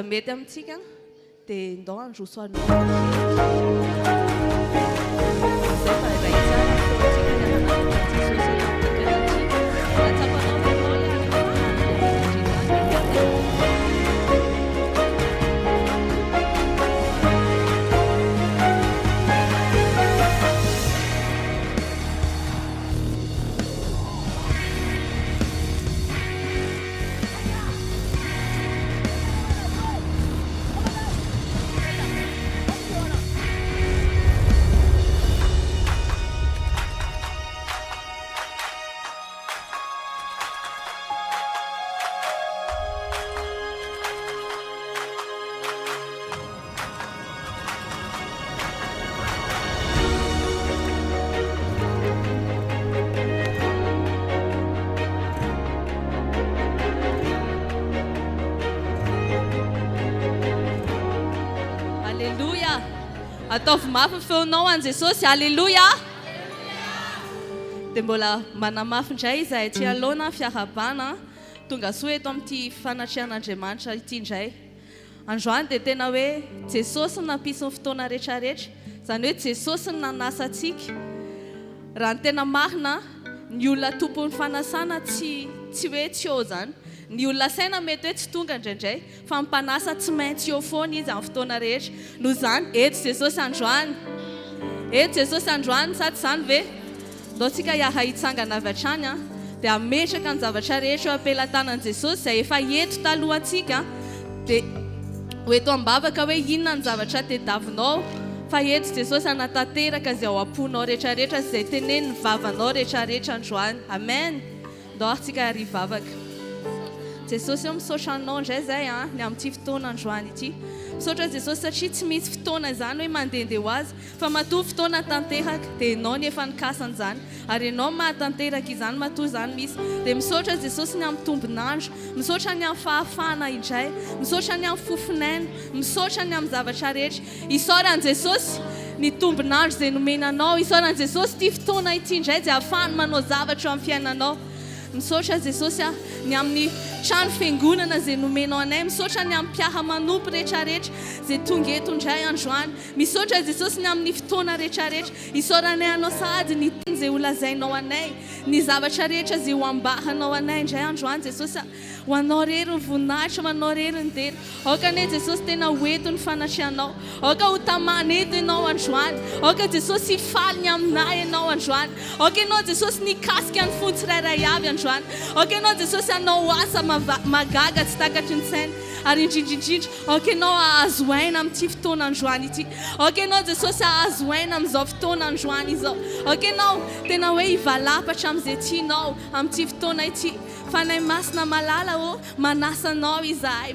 mety amintsika dia ndao androso anao zay fa ray tsara fotoantsika ny ananana Jesosy eny amin'ny tanterantsika ratsapanao manao ihany ataovy mafy ny feonao an Jesosy, alleluia. Dia mbola manamafy indray izahay aty aloana fiarabana tonga soa eto amin'ity fanatrehan'Andriamanitra ity indray. Androany dia tena hoe Jesosy no nampisy ny fotoana rehetrarehetra, izany hoe Jesosy no nanasa antsika. Raha ny tena marina ny olona tompon'ny fanasana tsy hoe tsy eo izany. Ny olona saina mety hoe tsy tonga indraindray fa mpanasa tsy maintsy eo foana izy amin'ny fotoana rehetra. Noho izany eto Jesosy androany, eto Jesosy androany sady izany ve ndaontsika hiara hitsangana avy hatrany dia ametraka ny zavatra rehetra eo ampelantanan'i Jesosy izay efa eto talohantsika. Dia hoeto-am-bavaka hoe inona ny zavatra tediavinao fa eto Jesosy anatanteraka izay ao am-ponao rehetrarehetra izay teneniny vavanao rehetrarehetra androany. Amen. Ndao aritsika harivavaka. Jesosy eo misaotra anao indray zay ny amin'ity fotoana androany ity. Misaotra Jesosy satria tsy misy fotoana izany hoe mandehandeha ho azy fa matoa fotoana tanteraka dia ianao ny efa nikasana izany ary ianao mahatanteraka izany matoa izany misy. Dia misaotra Jesosy ny amin'ny tombonandro, misaotra ny amin'ny fahafahana indray, misaotra ny amin'ny fofinaina, misaotra ny amin'ny zavatra rehetra. Isaoran'i Jesosy ny tombonandro izay nomenanao, isaoran'i Jesosy ity fotoana ity indray izay ahafahany manao zavatra eo amin'ny fiainanao. Misaotra Jesosy ny amin'ny trano fiangonana izay nomenao anay, misaotra ny amin'ny mpiara-manompy rehetrarehetra izay tonga eto indray androany. Misaotra Jesosy ny amin'ny fotoana rehetrarehetra, isaoranay anao sahady ny teny izay holazainao anay, ny zavatra rehetra izay ho ambaranao anay indray androany Jesosy. Ho anao rery ny voninahitra, ho anao rery ny dera. Aoka ane Jesosy tena hoeto ny fanatrehanao, aoka ho tamana eto ianao androany, aoka Jesosy hifaly ny aminay ianao androany, aoka ianao Jesosy nikasika ny fony tsirairay avy androany, aoka ianao Jesosy hanao asa magaga tsy takatry ny saina ary indrindrindrindra aoka ianao ahazo aina amin'ity fotoana androany ity, aoka ianao Jesosy ahazo aina amin'izao fotoana androany izao, aoka ianao tena hoe hivalapatra amin'izay tianao amin'ity fotoana ity. Fanay masina malala manasanao izahay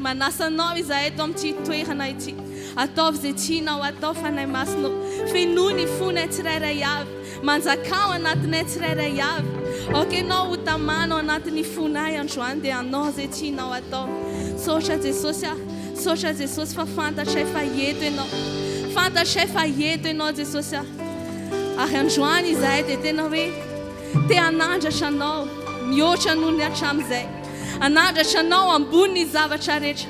eto amin'ity toerana ity. Ataovy izay tianao atao fanay masina, fenoy ny fonay tsirairay avy, manjakao anatinay tsirairay avy. Aoka ianao ho tamanao anatin'ny fonay androany dia anao izay tianao atao. Saotra Jesosy saotra Jesosy fa fantatray fa eto ianao, fantatray fa eto ianao Jesosy. Ary androany izahay dia tena hoe te hanandratra anao mihoatra noho ny hatramin'izay, hanandratra anao ambony ny zavatra rehetra.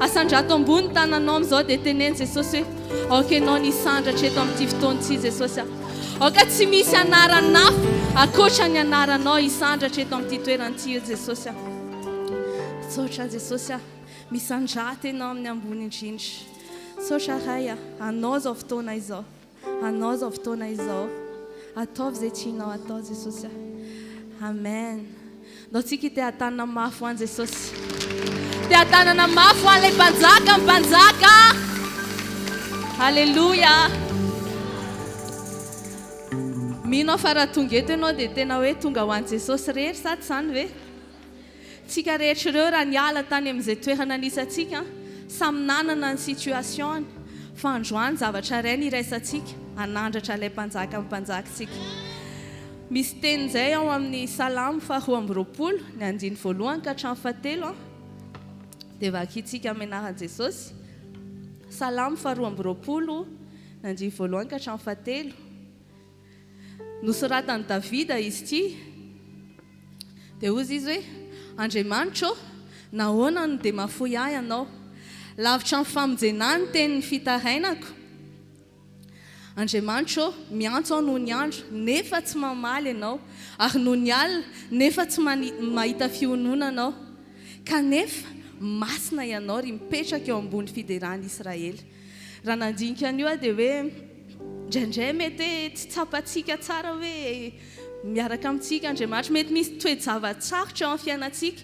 Asandrato ambony tananao amin'izao dia teneny Jesosy hoe aoka ianao nisandratra eto amin'ity fotoana ity Jesosy. Aoka tsy misy anaranafo akoatra ny anaranao hisandratra eto amin'ity toerana ity Jesosy. Saotra Jesosy misandrata ianao amin'ny ambony indrindra. Saotra ray anao izao fotoana izao, anao izao fotoana izao, ataovy izay tianao atao Jesosy. Amen. Ndaontsika te hatanana mafy ho an'i Jesosy, te hatanana mafy ho an'ilay mpanjaka mpanjaka. Alleluia. Mino fa raha tonga eto ianao dia tena hoe tonga ho an'i Jesosy rehetra sady izany ve? Tsika rehetra ireo raha niala tany amin'izay toerana nisy antsika samy nanana ny situation, fa androany zavatra iray niraisantsika hanandratra ilay mpanjaka mpanjakantsika. Misy teny izay ao amin'ny Salamo 2:20 ny andiny voalohany ka hatramin'ny 7 dia vakintsika amin'ny anaran'i Jesosy. Salamo 2:20 ny andiny voalohany ka hatramin'ny 7. Nosoratany Davida izy ity dia hozy izy hoe: Andriamanitra nahoana no dia mahafoy ahy ianao, lavitra amin'ny famonjenany tenyny fitarainako. Andriamanitra miantso ao noho ny andro nefa tsy mamaly ianao, ary noho ny alina nefa tsy mahita fionona anao, kanefa masina ianao ry mipetraka eo ambony fideran'Israely. Raha nandinika an'io dia hoe indraindray mety tsy tsapantsika tsara hoe miaraka amintsika Andriamanitra, mety misy toe-javatsarotra eo amin'ny fiainantsika,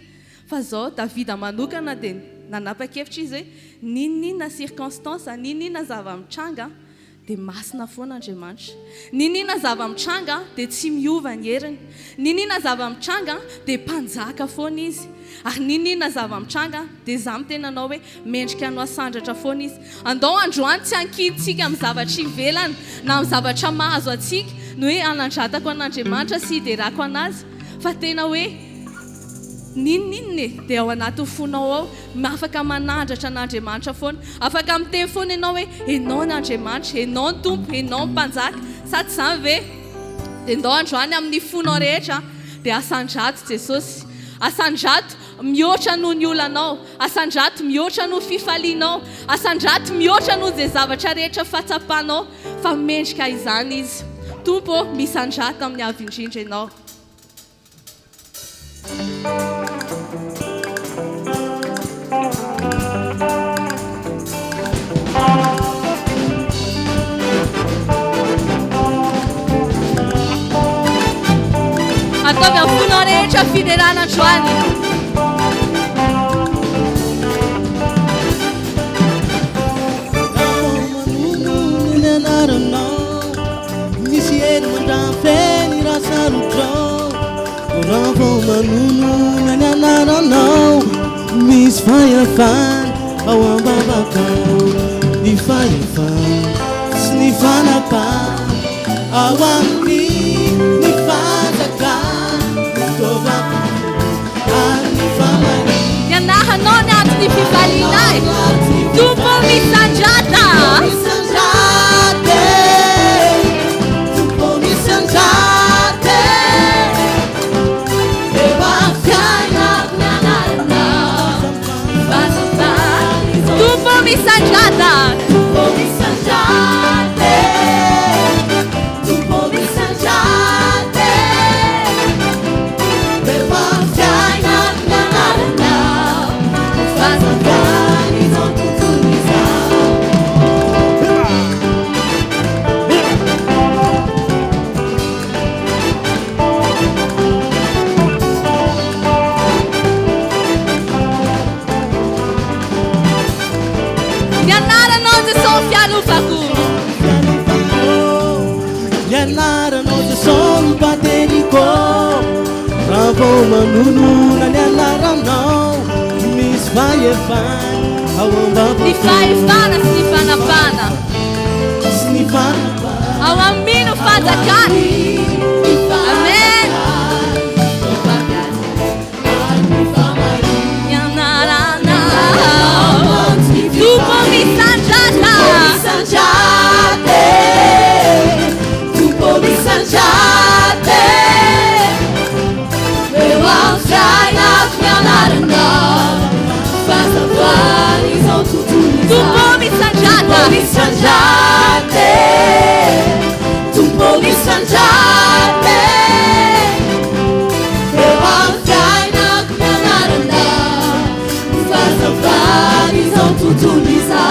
fa zao Davida manokana dia nanapa-kevitra izy hoe ninona circonstance, ninona zava-mitranga dia masina foana Andriamanitra. Ninona zava-mitranga dia tsy miova ny heriny. Ninona zava-mitranga dia mpanjaka foana izy. Ary ninona zava-mitranga dia izaho mitena anao hoe mendrika no asandratra foana izy. Andao androany tsy hankiditsika amin'ny zavatra ivelany na amin'ny zavatra mahazo atsika no hoe anandratako an'Andriamanitra sy hiderako anazy, fa tena hoe ninona dia ao anaty fonao ao, afaka manandratra an'Andriamanitra foana, afaka miteny foana ianao hoe ianao n'Andriamanitra, ianao ny tompo, ianao ny mpanjaka, sady izany ve dia ndao androany amin'ny fonao rehetra dia asandrato Jesosy, asandrato mihoatra noho ny olanao, asandrato mihoatra noho fifalianao, asandrato mihoatra noho izay zavatra rehetra fatsapanao, fa mendrika izany izy. Tompo misandrato amin'ny avy indrindra ianao. Ataovy amin'ny fonao rehetra fiderana androany. Misy eny mandramfeny rasarotrao, raha manonona ny anaranao. Misy fahefana ao am-bavaka, ny fahefana sy ny fanapana ao amin'ny ny fazaka, tovaka ary ny famary. Ianaranao ny antony fifalianay, tompo misandrata. Misandrata, tupo misandrate, tupo misandrate, bebafiai na nanarana, fazakani zon tutuliza. Ianarano Jesosy bateriko, raha manonona ny anaranao. Misy fahefana ao am-bavaka, ny fahefana sy ny fanapana, sy ny fanapana ao amin'ny fanjakany. Amen. Ianaranao, tupo misandrata, tupo misandrate, meu alfai na ianaranao, fazavani zao tutuliza. Tupo misandrate, tupo misandrate, meu alfai na ianaranao, fazavani zao tutuliza.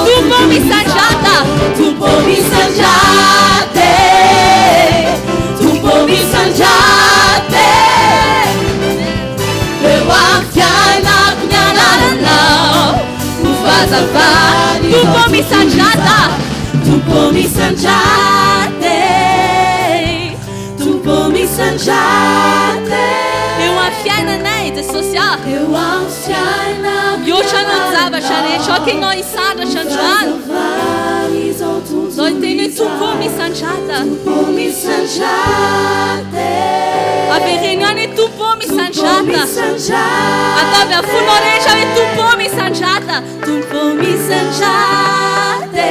Tupo misandrate, misanjate, tumbo misanjate, eo amfiainako ny anaranao ho fazavany tumbo misanjata, tumbo misanjate, tumbo misanjate, eo amin'ny fiainanay Jesosy eo amin'ny fiainako mihoatra ny zavatra rehetra okenao hisandratra androany zao iteny hoe tumbo misanjata, tumbo misanjate, avereny any hoe tumbo misanjata, misanjate, ataovy amin'ny fonao rehetra hoe tumbo misanjata, tumbo misanjate,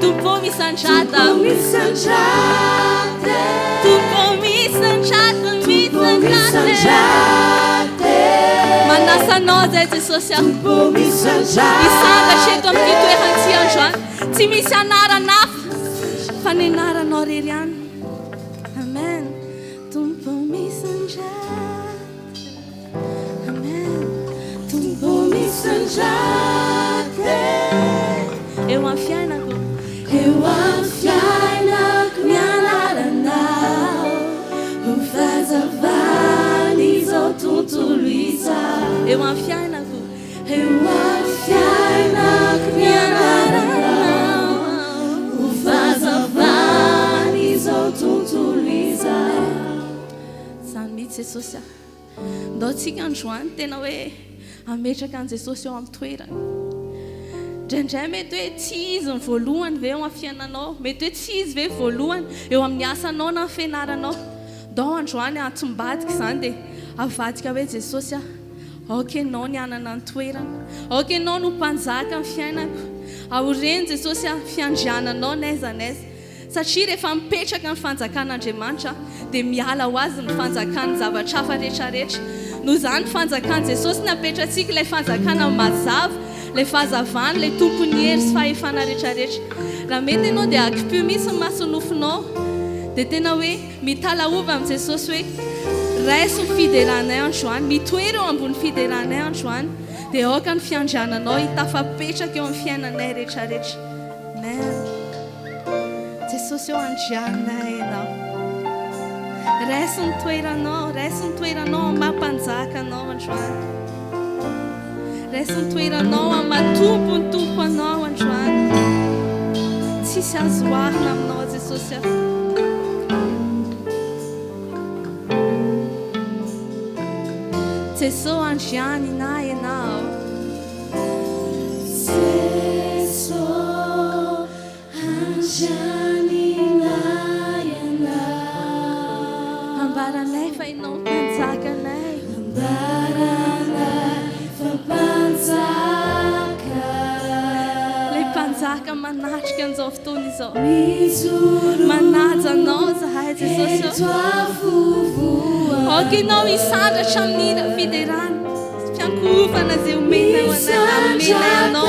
tumbo misanjata, misanjate, tumbo misanjata, misanjate, manasanao zay Jesosy tumbo misanjate, isangatra eto amin'ny toerantsy androany tsy misy anarana hafa fa ny anaranao rery ihany. Amen. Tumbo misanjata, amen. tumbo misanjate, eo amin'ny fiainako eo amin'ny fiainako ny anaranao ho fazavany izao tontolo izao, eo amin'ny fiainako eo amin'ny fiainako ny anaranao ho fazavany izao tontolo izao. zany mihitsy Jesosy ndaotsika androany tena hoe ametraka an' Jesosy eo amin'ny toerana. Ndraindray mety hoe tsy izy ny voalohany ve eo amin'ny fiainanao, mety hoe tsy izy ve voalohany eo amin'ny asanao na amin'ny fianaranao. Ndao androany atsym-badika izany dia avadika hoe Jesosy aokenao ny anana ny toerana, aokenao no mpanjaka ny fiainako, aoreny Jesosy fiandriananao n'aiza n'aiza, satria rehefa mipetraka ny fanjakan'Andriamanitra dia miala ho azy ny fanjakany zavatra hafa rehetrarehetra. Noho izany fanjakan' Jesosy napetratsika ilay fanjakana mazava, ilay fahazavany, ilay tompony hery sy fahefana rehetrarehetra. Raha mety ianao dia akipio misy ny masonofinao dia tena hoe mitalaova amin'i Jesosy hoe raiso ny fideranay androany, mitoery eo ambony fideranay androany dia aoka ny fiandriananao hitafapetraka eo amin'ny fiainanay rehetrarehetra. Amen. Jesosy eo andrianay ianao, raiso ny toeranao mampanjaka anao androany, raiso ny toeranao amatompo ny tompo anao androany, tsisy azo oarina aminao Jesosy. Jesosy andriany na ianao, Jesosy andriany na ianao, ambaranay fa ianao mpanjakanay, ambaranay fa mpanjaka, ilay mpanjaka manatrika an'izao fotoana izao, mijoro manaja anao zahay Jesosy. eto afovoany, Aokenao hisandratra amin'ny fiderana, fiankovana izay omenao anay ianao.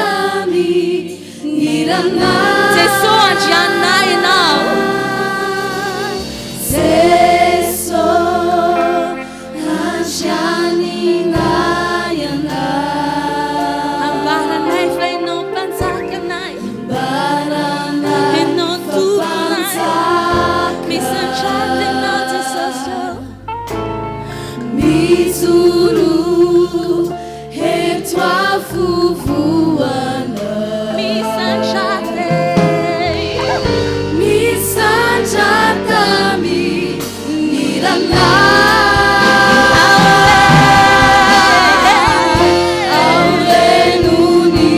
Jesosy andrianay ianao, Jesosy andrianay ianao, ambaranay fa ianao mpanjakanay, ambaranay ianao tomponay, misandratra ianao Jesosy. mijoro eto afovoany, misandrata mirana, aorenony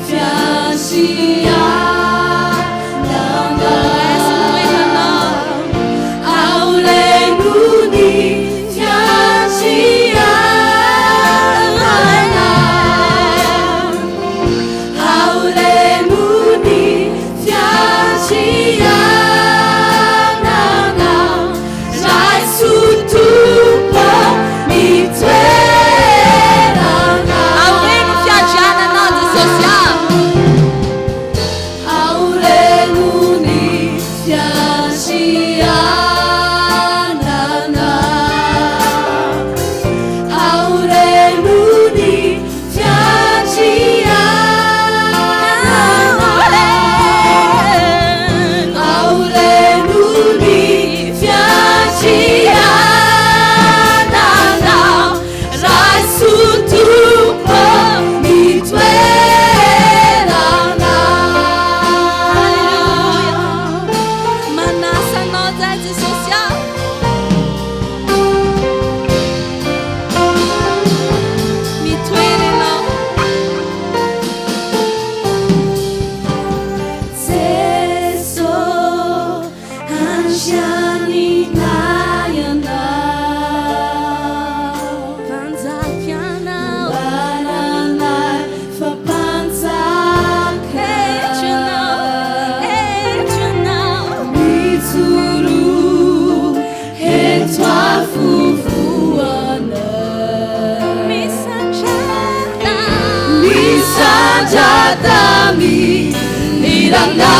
fiandrianana, aorenony fiandrianana, aorenony fiandrianana, raiso jatami nirana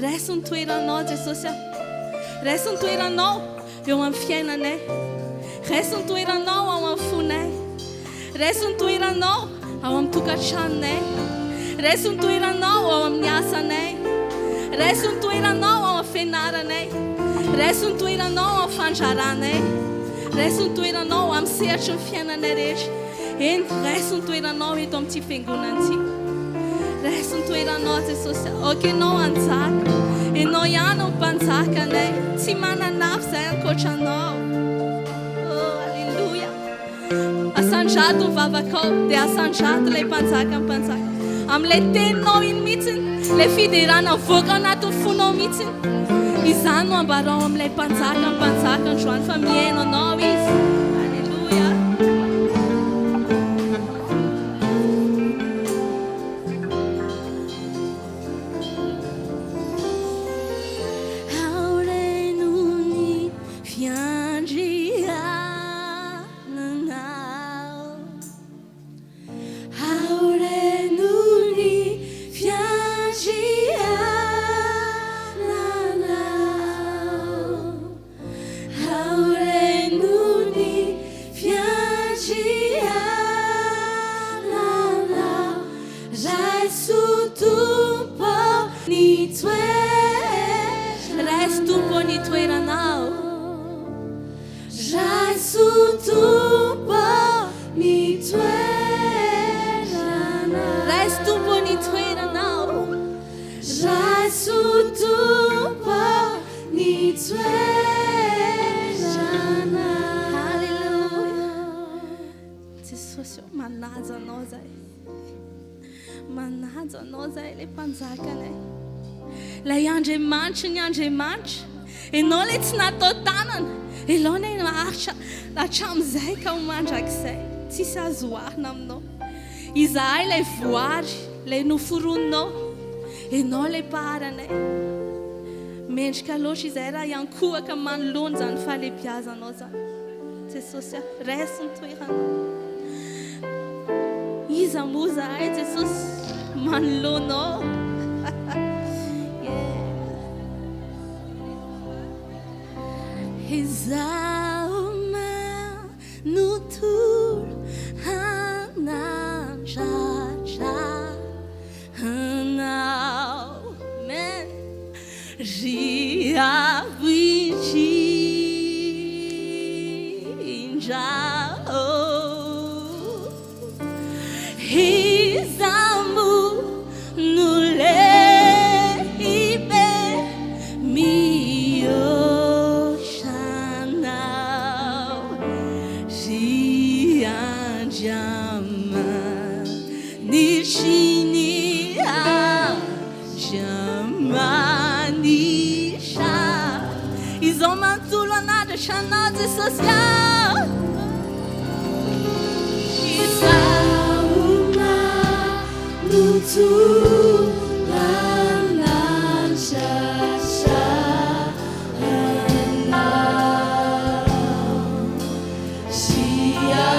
Resta toeranao Jesosy resta toeranao eo amin'ny fiainanay resta toeranao ao amin'ny fonay resta toeranao ao amin'ny tokantranonay resta toeranao ao amin'ny asanay resta toeranao ao amin'ny fianaranay resta toeranao ao amin'ny fandraranay resta toeranao amin'ny sehatry ny fiainanay rehetra eny resta toeranao eto amin'ity fiangonana resta toeranao Jesosy okenao anjaka enao ihany ny mpanjakanay tsy mananafy izay ankoatranao alleluia asandrato ny vavakao dia asandrato ilay mpanjaka mpanjaka amin'ilay teninao iny mihitsiny ilay fiderana voaka anaty fonao mihitsiny izany no ambarao amin'ilay mpanjaka androany fa miaino anao izy alleluia manaja anao zay ilay mpanjakanay lay andriamanitra ny andriamanitra enao ilay tsy natao tanana elona maharitra hatramin'izay ka ho mandrakizay tsisy azo oahina aminao izahay ilay voary ilay noforononao enao ilay paharanay mendrika loatra izay raha iankohaka manoloana zany fahalebiazanao zany Jesosy resta ny toeranao iza moa zahay Jesosy manoloanao izaho manontolo hanandratra anao men riavitindra Izamu nuleibe miyoshanau jianjama nishinia jamanisha izomantulanada shanaze social tu lananshasha siaviti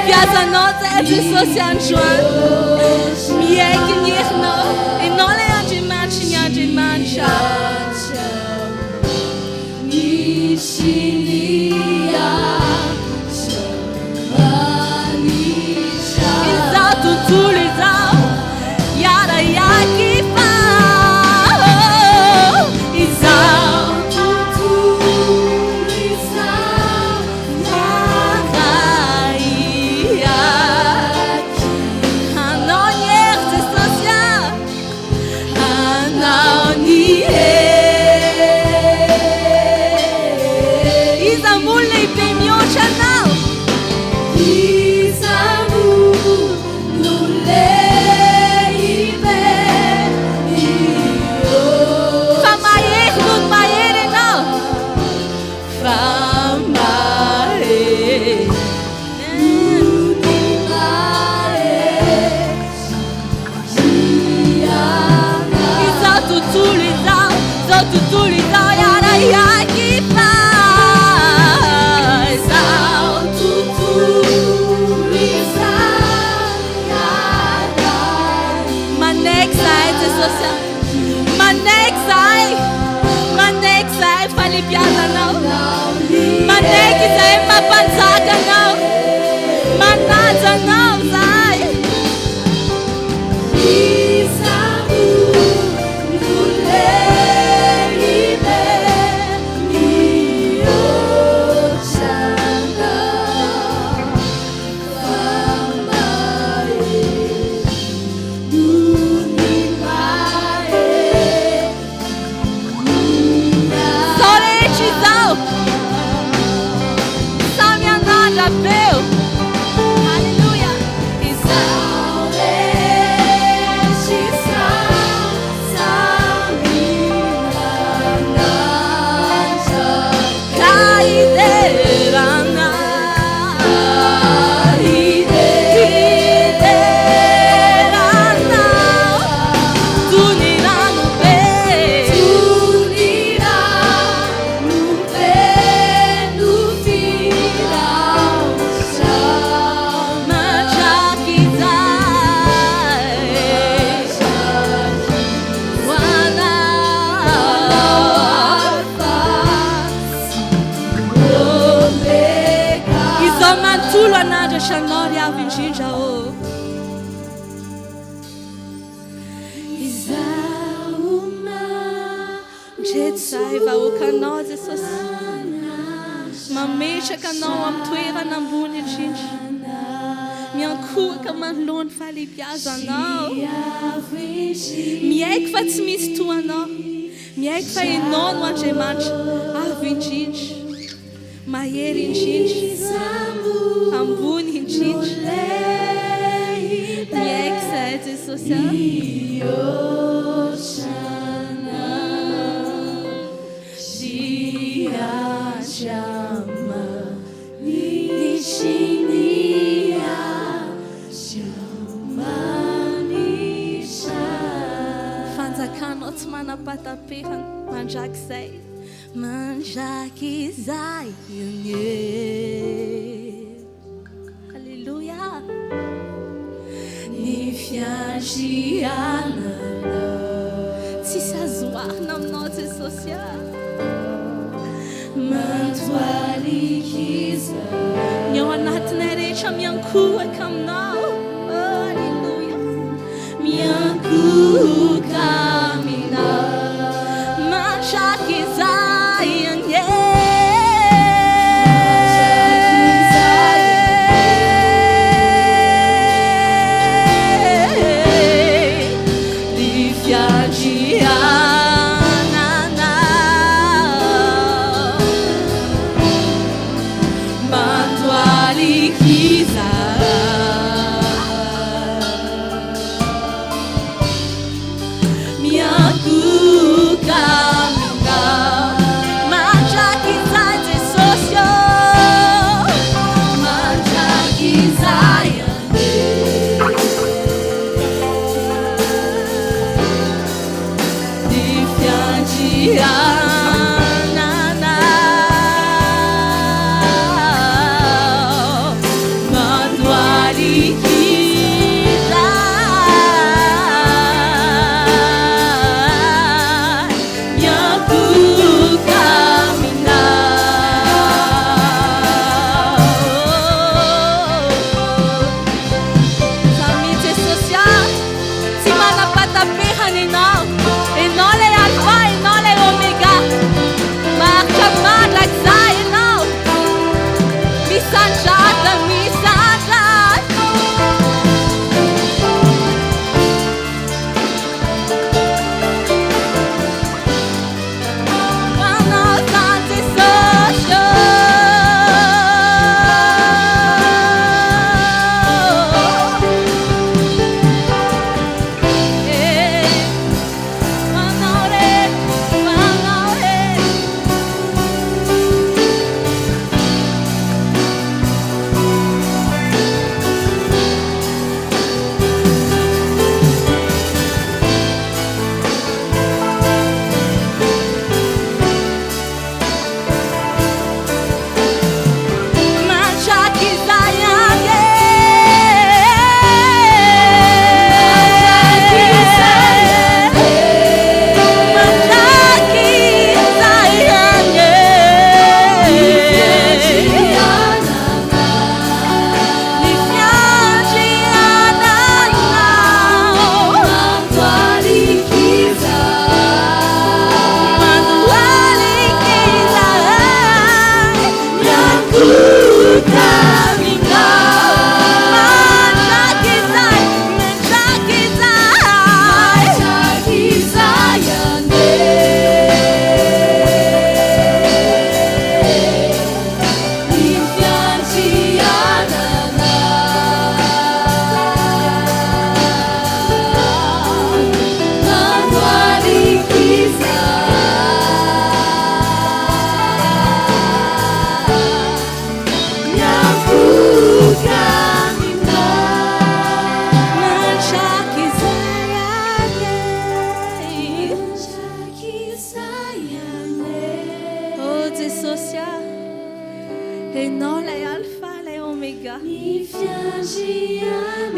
piazanao zay Jesosy androany miaiky ny herinao ianao lay Andriamanitry ny Andriamanitra izao tontolo izao iaraiaky fa izao tontolo izao iaraiaky anao ny hery Jesosy anao ny hery iza moly lehibe mihoatra anao iza moly lehibe fa mahery noho ny mahery anao fa mahery izao tontolo izao iaraiaky fa izao tontolo izao iaraiaky manaiky zahay Jesosy manaiky zahay falipiazanao manaiky zahay mampanjakanao manajanao zahay mantolo anandratra anao ry avy indrindra ndreto zahay vahoaka anao Jesosy mametraka anao amin'ny toerana ambony indrindra miankohaka manoloany falipiazanao miaiky fa tsy misy toanao miaiky fa ianao no Andriamanitra avy indrindra mahery indrindra ambony indrindra miaiky zahay Jesosy fanjakanao tsy manapatapehana mandraky zay mandraky zay Halleluja ny fiandrianana tsisy azo arina aminao Jesosy mantoalikiza ny ao anatinay rehetra miankohaka aminao Halleluja miankohaka aminao mandraky zay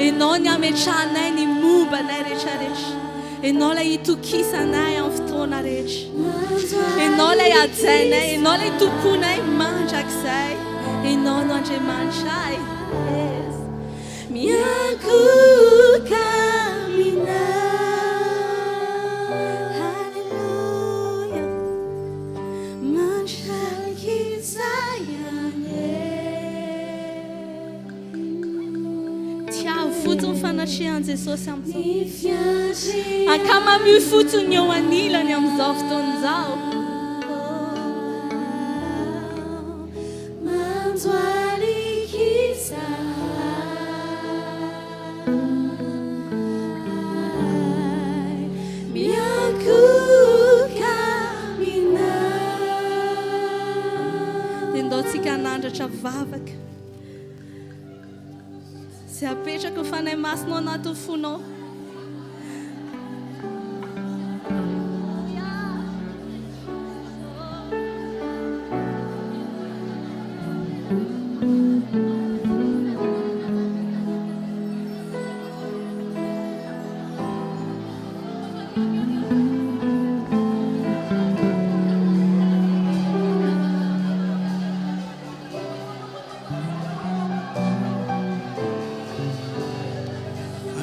Enao ny ametrahanay ny mombanay rehetrarehetra. Enao lay itokisanay amin'ny fotoana rehetra. Enao lay ajainay, enao lay tomponay mandrakizay. Enao no Andriamanitra. Yes. Miankoka aminay. Hallelujah. Mandrakizay fotony fanatrihan Jesosy amin'izao. Ankamamy fotony eo anilany amin'izao fotoan'izao. Tendaontsika hanandratra vavaka. Izay apetraka ho fanahy masonao anatin'ny fonao.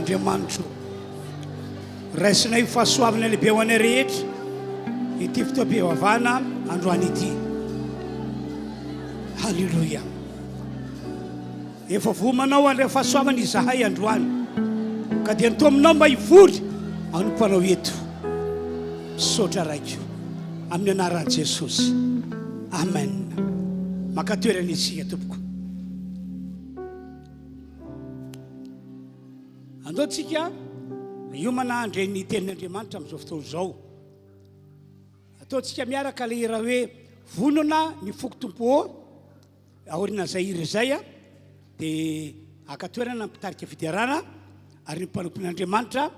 Andriamanitro, raisinay fahasoavana lehibe ho anay rehetra ity fotoam-pivavahana androany ity. Halleluia. Efa vomanao andray fahasoavana izahay androany, ka dia nitao aminao mba hivory anompanao eto. Misaotra raiko amin'ny anaran'i Jesosy. Amen. Makatoerana isika tompoko. Andaontsika hiomana handray ny tenin'Andriamanitra amin'izao fotoana izao. Ataontsika miaraka ilay raha hoe vonona ny foko tompo aoriana izay hira izay dia akatoerana mpitarika fidiarana ary ny mpanompon'Andriamanitra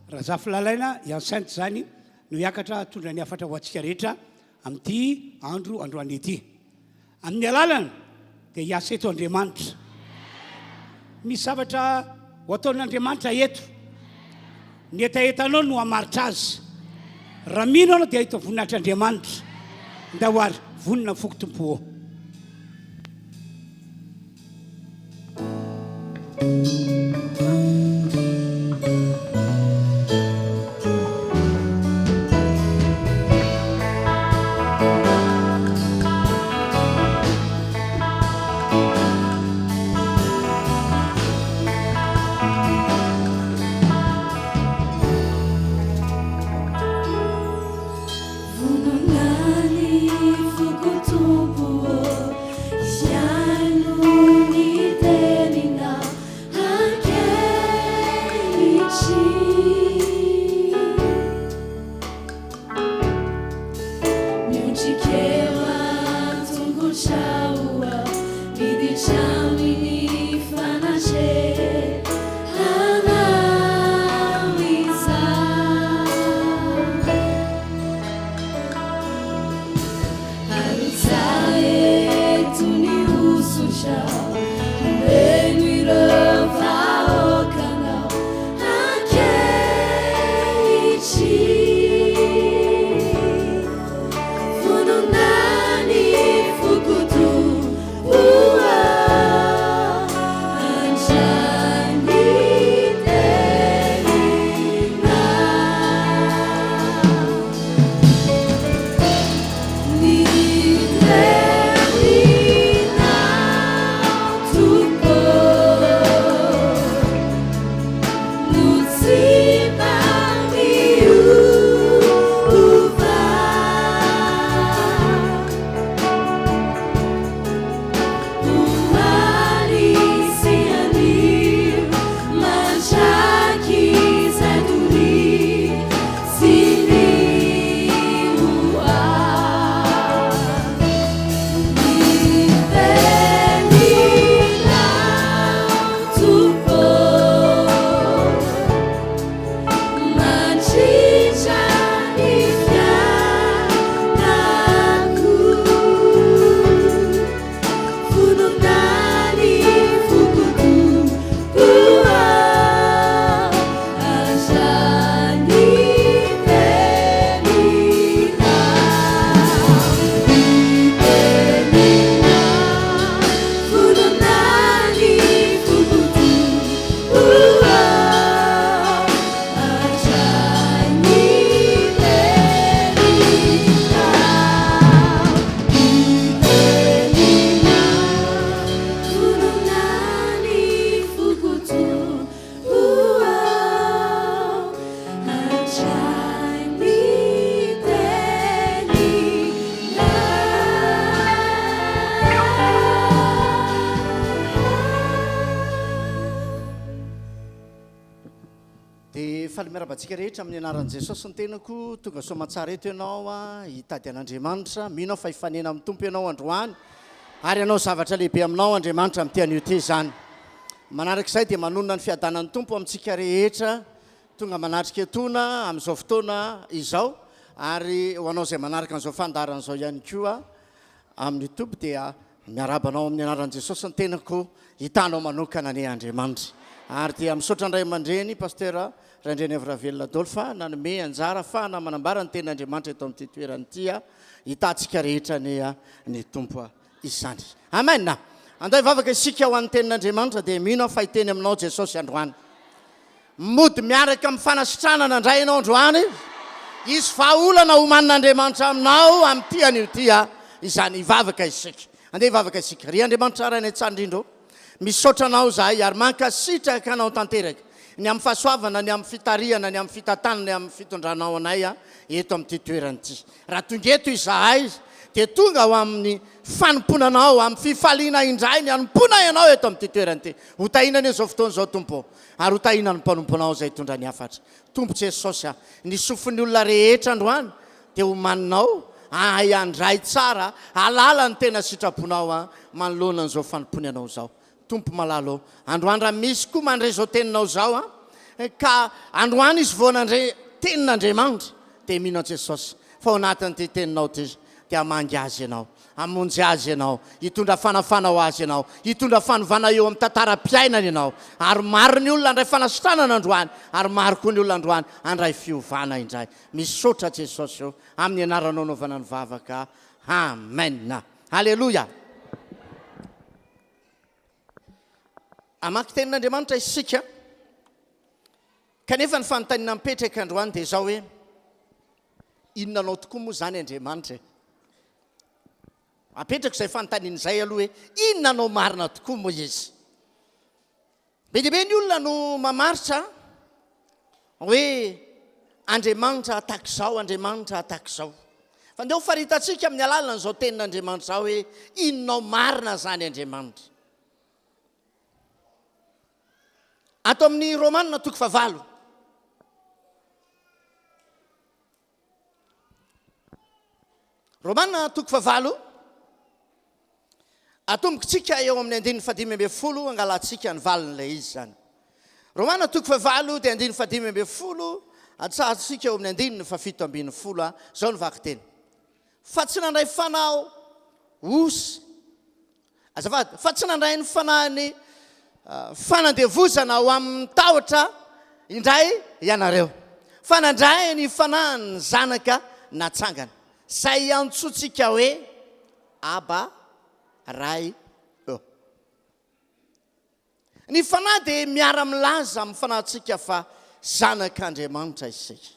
Razafy Lalaina enceinte zany no hiakatra tondra ny hafatra ho antsika rehetra amin'ity androany ity. Amin'ny alalana dia hiasa eto Andriamanitra. Misy zavatra ho ataon'Andriamanitra eto, ny etaetanao no hamaritra azy. Raha mino anao dia ahita voninatr'Andriamanitra. Ndahoary vonina foko tompo. Fukutumpu, Shanu, Nitenina, dia faly miarabantsika rehetra amin'ny anaran'i Jesosy ny tenako tonga soamantsara eto ianao hitady an'Andriamanitra mino fa hifanena amin'ny tompo ianao androany ary ianao zavatra lehibe aminao Andriamanitra amin'ny tian'io ty zany manarak'izay dia manonona ny fiadanan'ny tompo amintsika rehetra tonga manatrika etona amin'izao fotoana izao ary ho anao izay manaraka an'izao fandaran'izao ihany koa amin'ny YouTube dia miarabanao amin'ny anaran'i Jesosy ny tenako hitanao manokana ny Andriamanitra ary dia misaotra indray aman-dreny pasteur Randreny Avravelona Dolfa nanome anjara fahana manambara ny tenin'Andriamanitra eto amin'ity toerany ity hitantsika rehetra ny tompo izany. Amen. Andray vavaka isika ho an'ny tenin'Andriamanitra dia mino fa hiteny aminao Jesosy androany. Mody miaraka amin'ny fanasitranana indray ianao androany. Izy vahaolana ho manin'Andriamanitra aminao amin'ity an'io ty izany hivavaka isika. Andeha hivavaka isika. Ry Andriamanitra ray ny an-tsandrindro. Misaotra anao zahay ary mankasitraka anao tanteraka. Ny amin'ny fahasoavana, ny amin'ny fitariana, ny amin'ny fitantanana, ny amin'ny fitondranao anay eto amin'ity toerany ity. Raha tonga eto izahay dia tonga ho amin'ny fanomponanao, amin'ny fifaliana indray ny anompona ianao eto amin'ity toerany ity. Ho tahinana izao fotoana izao tompo. Ary ho tahina ny mpanomponao izay hitondra ny hafatra. Tompo Jesosy ny sofin'ny olona rehetra androany dia ho maninao andray tsara, alala ny tena sitraponao manoloana an'izao fanompony anao izao. Tompo malalo androany raha misy koa mandray izao teninao izao ka androany izy vao nandray tenin'Andriamanitra dia mino Jesosy fa ao anatin'ity teninao ty dia hamangy azy ianao, hamonjy azy ianao, hitondra fanafana ho azy ianao, hitondra fanovana eo amin'ny tantaram-piainana ianao ary maro ny olona andray fanasitranana androany ary maro koa ny olona androany andray fiovana indray. Misaotra Jesosy eo amin'ny anaranao naovana ny vavaka. Amen. Halleluja. Amaky tenin'Andriamanitra isika kanefa ny fanontaniana mipetraka androany dia izao hoe inona anao tokoa moa zany Andriamanitra. Apetraka izay fanontaniana izay aloha hoe inona anao marina tokoa moa izy. Be dia be ny olona no mamaritra hoe Andriamanitra tahaka izao, Andriamanitra tahaka izao. Fa ndeha ho faritantsika amin'ny alalana izao tenin'Andriamanitra izao hoe inona ao marina zany Andriamanitra. Ato amin'ny Romanina toko 9. Romanina toko 9. Atombontsika eo amin'ny 5:15 angalatsika ny valin'ilay izy zany. Romanina toko 9 dia 5:15 atsahatsika eo amin'ny 7:17 zao ny vaky teny. Fa tsy nandray fanao osy. Azafady, fa tsy nandray ny fanahiny fanandevozana ho amin'ny tahotra indray ianareo. Fa nandray ny fanahiny zanaka natsangana. Zay antsointsika hoe Aba Ray. Ny fanahy dia miara-milaza amin'ny fanahintsika fa zanak'Andriamanitra isika.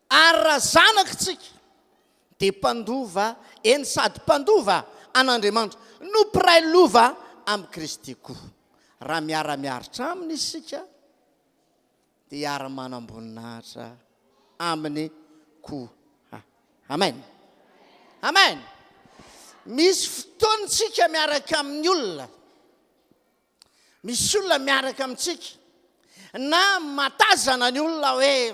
Ary raha zanakitsika dia mpandova eny sady mpandova an'Andriamanitra no mpiray lova amin'ny Kristy koa. Raha miara-miaritra aminy isika dia ara-manam-boninahitra aminy koa. Amen. Amen. Misy fotoantsika miaraka amin'ny olona. Misy olona miaraka amintsika na matazana ny olona hoe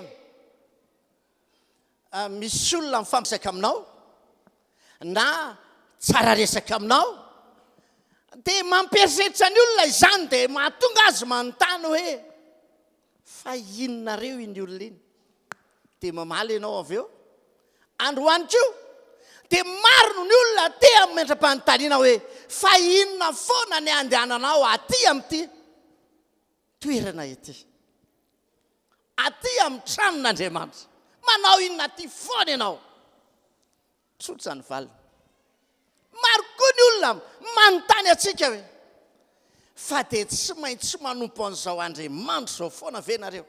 misy olona mifampisaka aminao na tsara resaka aminao dia mampieritreritra ny olona izany dia mahatonga azy manontany hoe fa inonareo iny olona iny. Dia mamaly ianao avy eo androany koa dia maro ny olona tia amin'ny mandra-panontaniana hoe fa inona foana ny andehananao aty amin'ity toerana ity, aty amin'ny tranon'Andriamanitra, manao inona ty foana ianao. Tsotra ny valina. Maro koa ny olona manontany atsika hoe fa dia tsy maintsy manompo an'izao Andriamanitra izao foana ve nareo.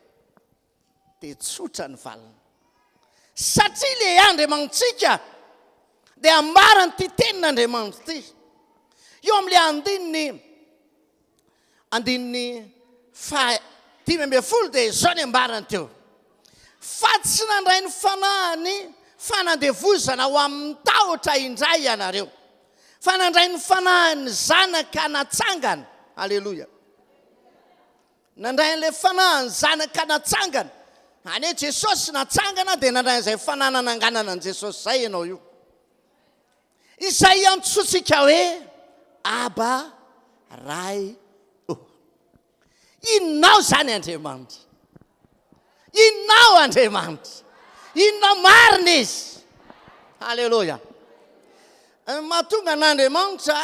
Dia tsotra ny valina. Satria le Andriamanitsika dia ambarany ty tenin'Andriamanitra ty. Eo amin'ilay andininy 5:15 dia izao ny ambarany teo. Fa tsy nandray ny fanahiny fanandevozana ho amin'ny tahotra indray ianareo. Fa nandray ny fanahiny zanaka natsangana. Halleluja. nandray an'ilay fanahany zanaka natsangana any hoe jesosy natsangana dia nandray an'izay fananana anganana an' jesosy zay ianao io izay antsotsika hoe aba ray inonao zany Andriamanitra inonao Andriamanitra inonao marina izy halleloja mahatonga an'Andriamanitra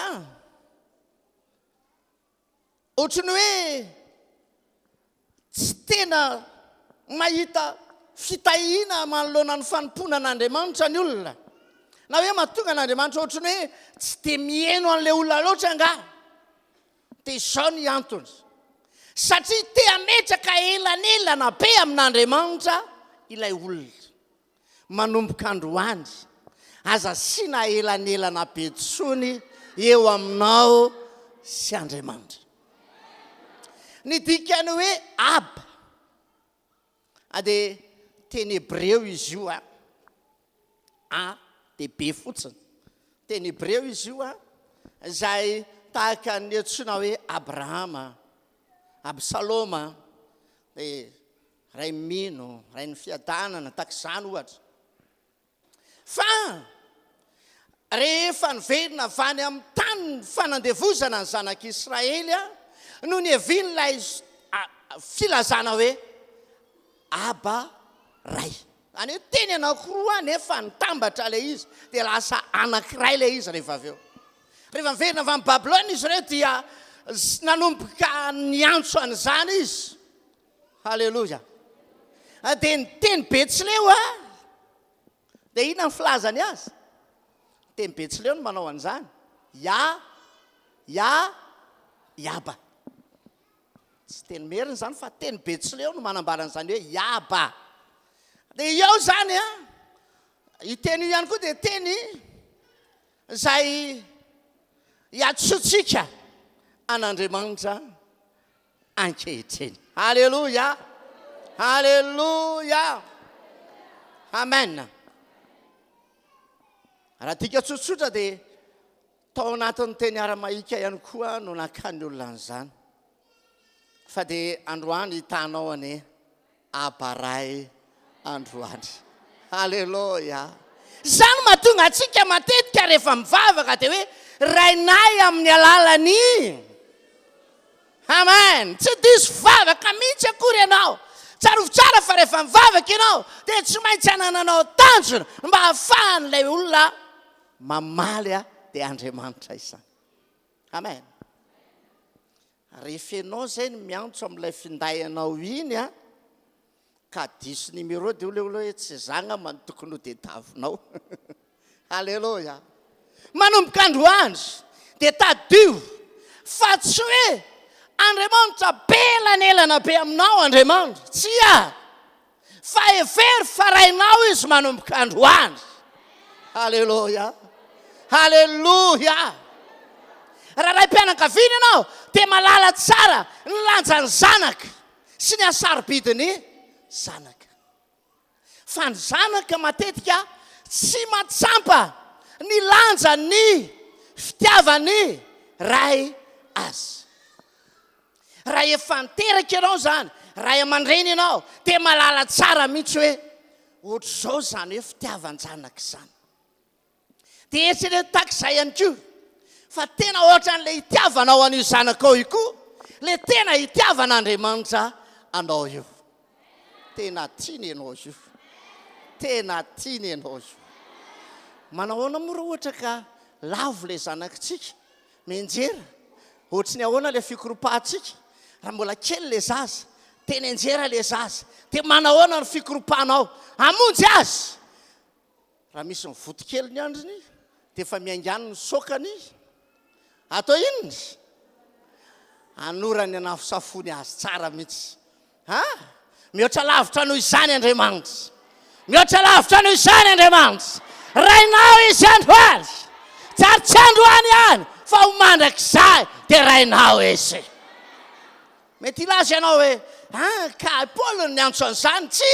ohatrany hoe tsy tena mahita fitahina manoloana ny fanompona an'Andriamanitra ny olona na hoe mahatonga an'Andriamanitra ohatrany hoe tsy dia mihaino an'ilay olona loatra nga dia izao ny antony satria te ametraka elanelana be amin'Andriamanitra ilay olona manomboka androany aza siana elanelana be tsony eo aminao sy Andriamanitra ny dikany hoe aba dia teny hebreo izy io a dia be fotsiny teny hebreo izy io izay tahaka ny antsoina hoe Abrahama Absaloma dia ray mino ray ny fiadanana tak'izany ohatra fa rehefa niverina avany amin'ny tany ny fanandevozana ny zanak'Israely no ny hevin'ilay filazana hoe aba ray any hoe teny anankiroa nefa nitambatra ilay izy dia lasa anankiray ilay izy rehefa avy eo rehefa niverina avy amin'ny Babilôna izy ireo dia nanomboka ny antso an'izany izy halleloja dia ny teny Betsileo dia inona ny filazany azy teny Betsileo no manao an'izany yaba tsy teny merina zany fa teny Betsileo no manambara an'izany hoe yaba dia eo zany iteny io ihany koa dia teny izay hiatsotsika an'Andriamanitra ankehitriny halleloja halleloja amen raha tika tsotsotra dia tao anatin'ny teny aramahika ihany koa no nakany olona an'izany fa dia androany hitanao ane abaray androany halleloja zany mahatonga atsika matetika rehefa mivavaka dia hoe rainay amin'ny alalany amen tsy diso vavaka mihitsy akory ianao tsarovy tsara fa rehefa mivavaka ianao dia tsy maintsy anananao tanjona mba hahafahan'ilay olona mamaly dia Andriamanitra izany amen rehefa ianao zay ny miantso amin'ilay findayanao iny ka diso numéro dia ole olo hoe tsy zagna manotokony ho tetavinao halleloja manomboka androany dia tadio fa tsy hoe Andriamanitra belanelana be aminao Andriamanitra tsy fa every farainao izy manomboka androany halleloja halleloja raha ray mpianakaviana ianao dia malala tsara ny lanjany zanaka sy ny asarobidiny zanaka fa ny zanaka matetika tsy matsampa ny lanjany fitiavany ray azy raha efa niteraka ianao zany raha aman-dreny ianao dia malala tsara mihitsy hoe ohatr'izao zany hoe fitiavan-janaka izany dia eritrereto tak'izay ihany koa fa tena ohatran'ilay hitiavanao an'io zanakao io koa le tena hitiavan'Andriamanitra anao io tena tiany ianao io tena tiany ianao io manao ahoana moa raha ohatra ka lavo ilay zanakitsika menjera ohatry ny ahoana ilay fikoropahantsika raha mbola kely ilay zaza teny anjera ilay zaza dia manao ahoana ny fikoropahanao hamonjy azy raha misy mivoto kely ny androny dia efa miaingany ny sokany atao inony anorany anafosafony azy tsara mihitsy mihoatra lavitra noho izany Andriamanitra mihoatra lavitra noho izany Andriamanitra rainao izy androany tsary tsy androany ihany fa ho mandrakizay dia rainao izy mety ilaza ianao hoe ka Paoly ny antso an'izany tsy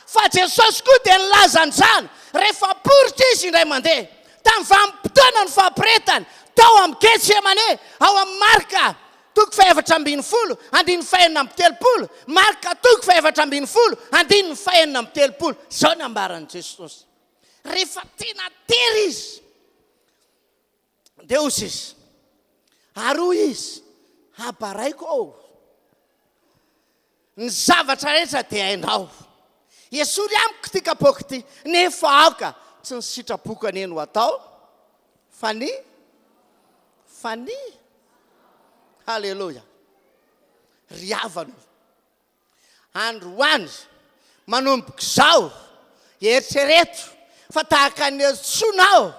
fa Jesosy koa dia nilaza an'izany rehefa poritra izy indray mandeha tamin'ny vanim-potoana ny fampiretany tao amin'ny Getsemane ao amin'ny Marka toko faefatra ambin'ny folo andiny faenina amby telopolo marika toko faefatra ambin'ny folo andiny faenina amby telopolo zao ny ambaran'i Jesosy rehefa tena tery izy dia osy izy aroa izy abaraiko ny zavatra rehetra dia hainao esory amiko ty kapoky ty nefa aoka tsy ny sitrapokany eny ho atao fa ny halleloja ry havana androany manomboka zao eritrereto fa tahaka ny tsonao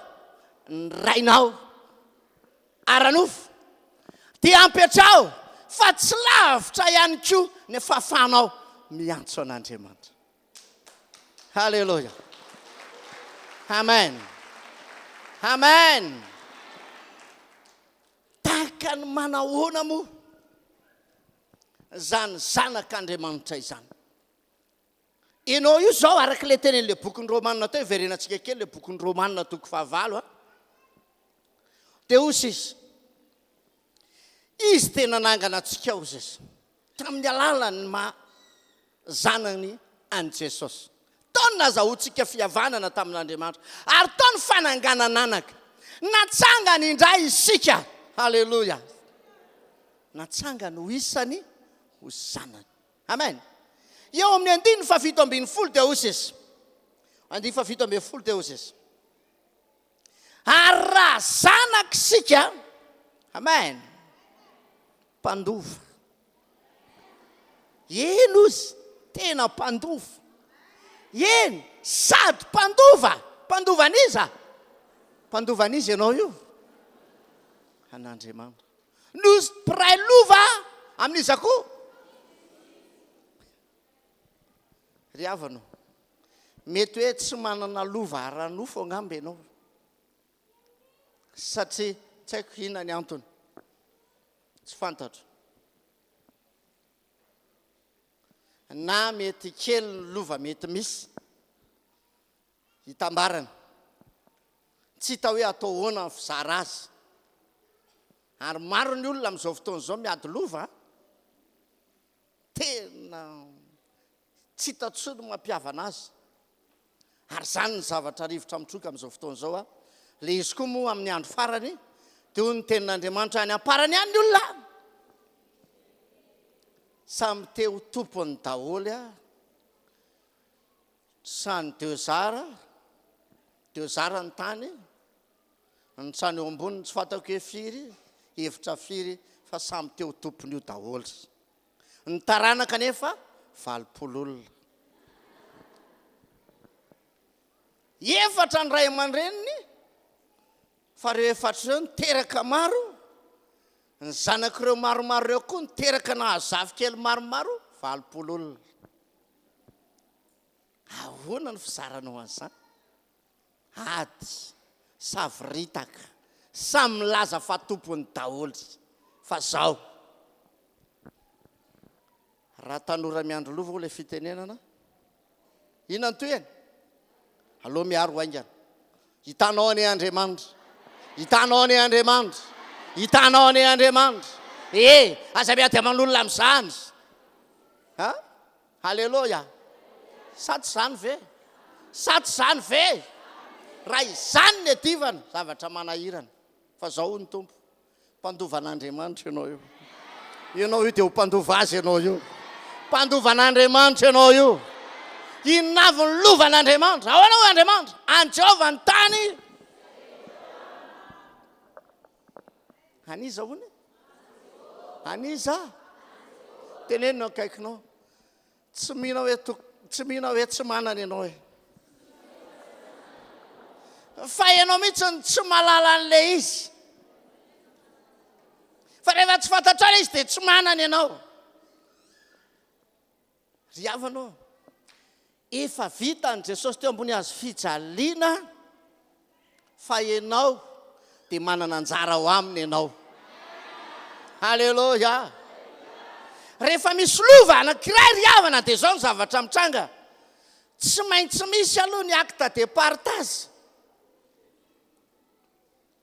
ny rainao aranofo dia ampetrao fa tsy lavitra ihany koa ny fahafanao miantso an'Andriamanitra halleloja amen amen tahaka ny manahoana moa zany zanak'Andriamanitra izany ianao io zao araka le tenen'le bokyny romanina teo iverenantsika kely le bokyny romanina toko 9 dia osy izy tena nangana antsika ozy izy tamin'ny alalany zanany an' Jesosy taony nazahoantsika fihavanana tamin'Andriamanitra ary taony fananganananaka natsangany indray isika halleloja natsangany ho isany ho zanany amen eo amin'ny andiny fafito ambin'ny folo dia osy izy andiny fafito ambin'ny folo dia osy izy ary raha zanakisika amen mpandova eno izy tena mpandova eny sady mpandovan'iza mpandovan'izy ianao io an'Andriamanitra nosy mpiray lova amin'iza koa ry havana mety hoe tsy manana lova aranofo angamba ianao satria tsy haiko inona ny antony tsy fantatro na mety kely ny lova mety misy hitambarana tsy hita hoe atao hoana ny fizara azy ary maro ny olona amin'izao fotoana izao miady lova tena tsy hita tsony mampiavana azy ary zany ny zavatra rivotra mitroka amin'izao fotoana izao le izy koa moa amin'ny andro farany dia hoy ny tenin'Andriamanitra any amparany any ny olona samy teo tompony daholy sany Deozara ny tany ny trano eo amboniny tsy fatako hoe firy hevitra firy fa samy teo tompony io daholy ny taranaka nefa 20 olona efatra ny ray aman-dreniny fa reo efatra ireo niteraka maro ny zanak'ireo maromaro ireo koa niteraka nahazavy kely maromaro 20 olona ahoana ny fizaranao an'izany ady saviritaka samy milaza fa tompony daholy fa zao raha tanora miandro lova ho le fitenenana inona ny toyany aloha miaro aingana hitanao ny Andriamanitra hitanao ny Andriamanitra hitanao ny Andriamanitra aza miady aman'olona amin'izany halleloja satsy zany ve raha izany ny adivana zavatra manahirana fa zao ny tompo mpandovan'Andriamanitra ianao io dia ho mpandova azy ianao io mpandovan'Andriamanitra ianao io inavy ny lovan'Andriamanitra ahoana ho Andriamanitra any Jehovah ny tany aniza hony aniza tenenina akaikinao tsy mihina hoe tsy manana ianao fa ianao mihitsy tsy malala an'le izy fa rehefa tsy fantatrana izy dia tsy manana ianao ry havanao efa vita ny Jesosy teo ambony azo fijaliana fa ianao dia manana anjara ho aminy ianao halleloja rehefa misy lova anankiray ry havana dia zao ny zavatra mitranga tsy maintsy misy aloha ny acte de partage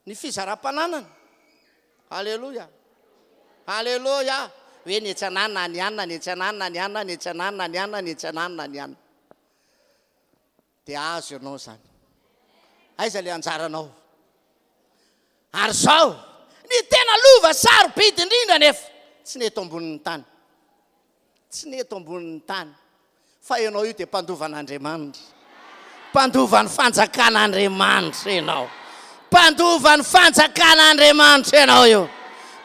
ny fizaram-pananana halleloja Alleluia. Hoe ny tsanana ny anna, ny tsanana ny anna, ny tsanana ny anna, ny tsanana ny anna. Dia azo ianao zany. Aiza le anjaranao? Ary zao, ny tena lova sarobidy indrindra nefa tsy neto ambonin'ny tany. Tsy neto ambonin'ny tany. Fa ianao io dia mpandovan'Andriamanitra. Mpandovan'ny fanjakan'Andriamanitra ianao. Mpandovan'ny fanjakan'Andriamanitra ianao io.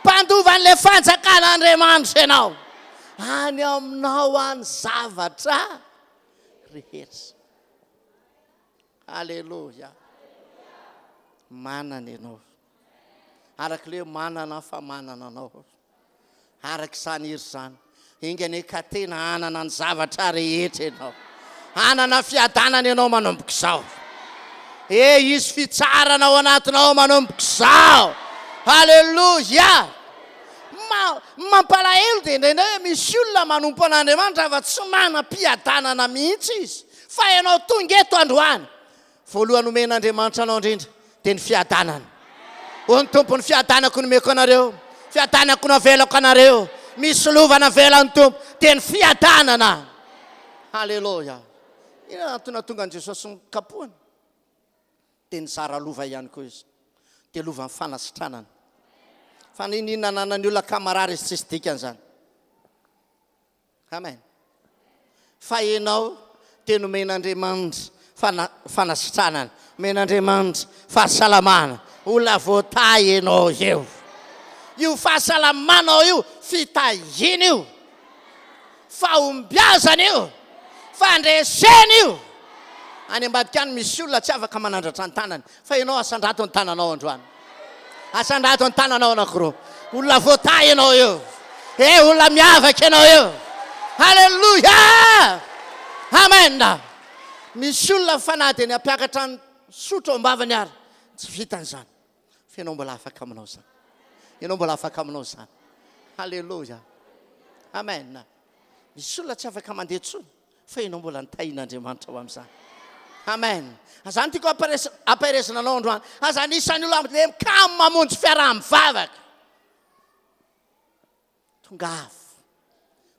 Mpandovan'le fanjakan'Andriamanitra ianao. Any aminao any zavatra rehetra. Alleluia. Manana ianao. Arak'ilay manana fa manana anao. Arak'izany iry zany. Ingany ka tena anana ny zavatra rehetra ianao. Anana fiadanana ianao manomboka izao. Izy fitsarana ao anatinao manomboka izao. Halleluja. Mampalahelo dia indraindray misy olona manompo an'Andriamanitra fa tsy manam-piadanana mihitsy izy. Fa ianao tonga eto androany. Voalohany omen'Andriamanitra anao indrindra dia ny fiadanana. Ho ny tompony fiadanako nomeko anareo. Fiadanako navelako anareo. Misy lovana velan'ny tompo dia ny fiadanana. Halleluja. Ina antony tonga an'i Jesosy ny kapohany. Dia ny zara lova ihany koa izy. Dia lova ny fanasitranana. Fa ninona nanany olona kamarary izy tsisy dikany zany. Amen. Fa ianao dia nomen'Andriamanitra fanasitranana. Men'Andriamanitra fahasalamana. Olona voatay ianao eo. Io fahasalamanao io fitahina io. Fahombiazana io. Fandresena io. Any ambadika any misy olona tsy afaka manandratra ny tanany. Fa ianao asandrato ny tananao androany. Asandrato ny tananao anankiroa. Olona voatay ianao io. Olona miavaka ianao io. Halleluja. Amen. Misy olona fanady ny ampiakatra ny Fotoam-bavany ary. Tsy vitan'izany. Fa ianao mbola afaka aminao zany. Ianao mbola afaka aminao zany. Halleluja. Amen. Misy olona tsy afaka mandeha tsony. Fa ianao mbola nitahin'Andriamanitra ao amin'izany. Amen. Azany tiako ampahiresana anao androany. Azany isan'ny olona le mikamo mamonjy fiaraha-mivavaka. Tongava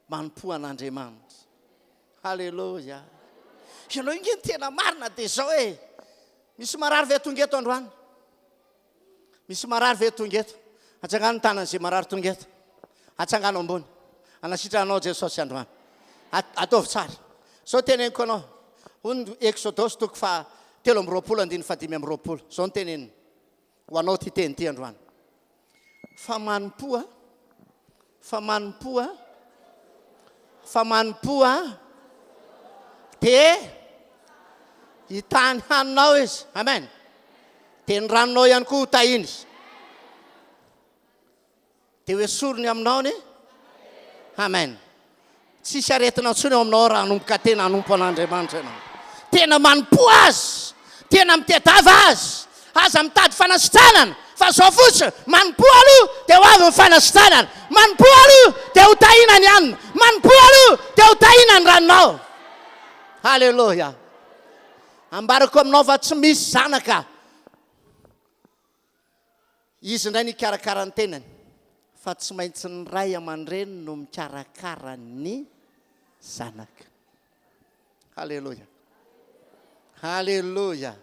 manompo an'Andriamanitra. Halleluja. Ianao ingeny tena marina dia zao hoe misy marary ve tonga eto androany? Misy marary ve tonga eto? Atsangano ny tanany izay marary tonga eto. Atsangano ambony. Anasitranao Jesosy androany. Ataovy tsara. Sao teneniko anao. Hoy Exodosy 3:20. Sao teneniny. Ho anao ty teny ty androany. Fa manompoa dia hitany haninao izy. Amen. Dia ny ranonao ihany koa hotahiny. Dia hoe sorony aminao ny. Amen. Tsisy aretina ntsony ao aminao raha hanomboka tena hanompo an'Andriamanitra ianao. Tena manompo azy. Tena mitedava azy. Aza mitady fanasitranana. Fa zao fotsiny manompo aloha dia ho avy ny fanasitranana. Manompo aloha dia hotahina ny hanina. Manompo aloha dia hotahina ny ranonao. Halleluja. Ambarako aminao fa tsy misy zanaka. Izy indray nikarakara ny tenany. Fa tsy maintsy ny ray aman-dreny no mikarakara ny zanaka. Halleluja. Halleluja.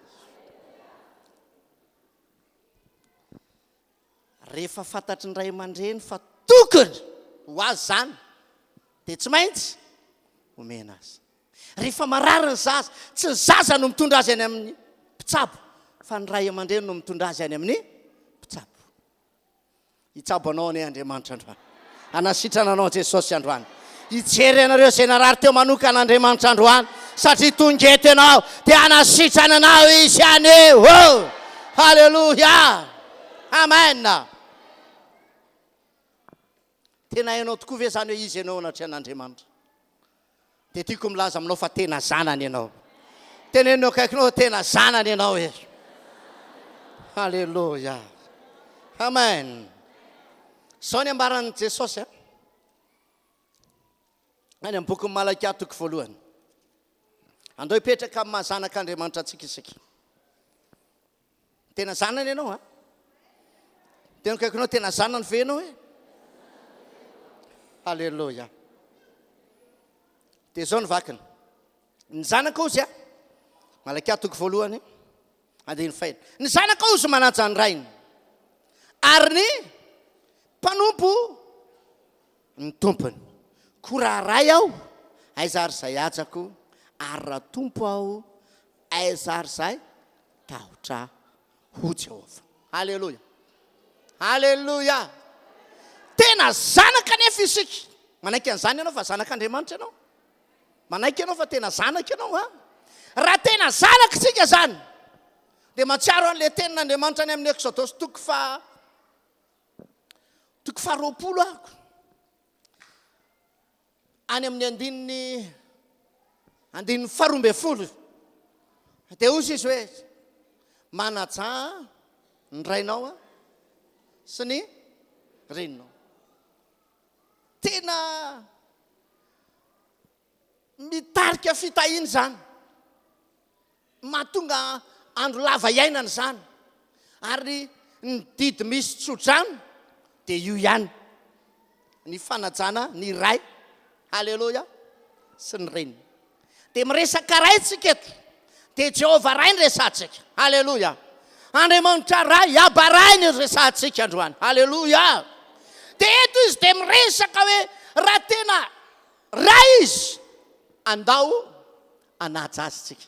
Rehefa fantatry ny ray aman-dreny fa tokony ho azy zany dia tsy maintsy omena azy. Rehefa marary ny zaza, tsy ny zaza no mitondra azy any amin'ny mpitsabo, fa ny ray aman-dreny no mitondra azy any amin'ny mpitsabo. Hitsabo anao ny Andriamanitra androany. Anasitrana anao Jesosy androany. Hijery anareo izay narary teo manokana Andriamanitra androany. Satria tonga eto ianao dia anasitrana anao izy aneo. Halleluja. Amen. Tena ianao tokoa ve zany hoe izy ianao anatry an'Andriamanitra? Dia tiako milaza aminao fa tena zanany ianao. Tenenao kaikinao tena zanany ianao e. Halleluja. Amen. Zao ny ambaran'i Jesosy. Any amin'ny boky Malakia 1. Andao hipetraka amin'ny mahazanak'Andriamanitra antsika isika. Tena zanany ianao ha? Tena kaikinao tena zanany ve ianao e? Halleloja. Dia zao ny vakiny. Ny zanaka ozy a malaky atoko voalohany andiny faina. Ny zanaka ozy manaja ny rainy. Ary ny mpanompo ny tompony. Koa raha ray aho, aiza ary izay ajako, ary raha tompo aho, aiza ary izay tahotra ho Jehovah. Halleloja. Halleloja. Tena zanaka nefa isika. Manaiky an'izany ianao fa zanak'Andriamanitra ianao. Manaiky ianao fa tena zanaka ianao ha. Raha tena zanaka isika zany, dia matsiaro an'ilay tenin'Andriamanitra any amin'ny Exodosy toko faharoapolo ako. Any amin'ny andininy faharoambinifolo. Dia ozy izy hoe manaja ny rainao sy ny reninao. Tena mitarika fitahiny zany. Mahatonga andro lava iainana zany. Ary ny didy misy tsodrano dia io ihany. Ny fanajana ny ray. Halleloja. Sy ny reniny. Dia miresaka ray tsika eto. Dia Jehovah ray ny resantsika. Halleloja. Andriamanitra ray, Aba ray ny resantsika androany. Halleloja. Dia eto izy dia miresaka hoe raha tena ray izy, andao anaja azy tsika.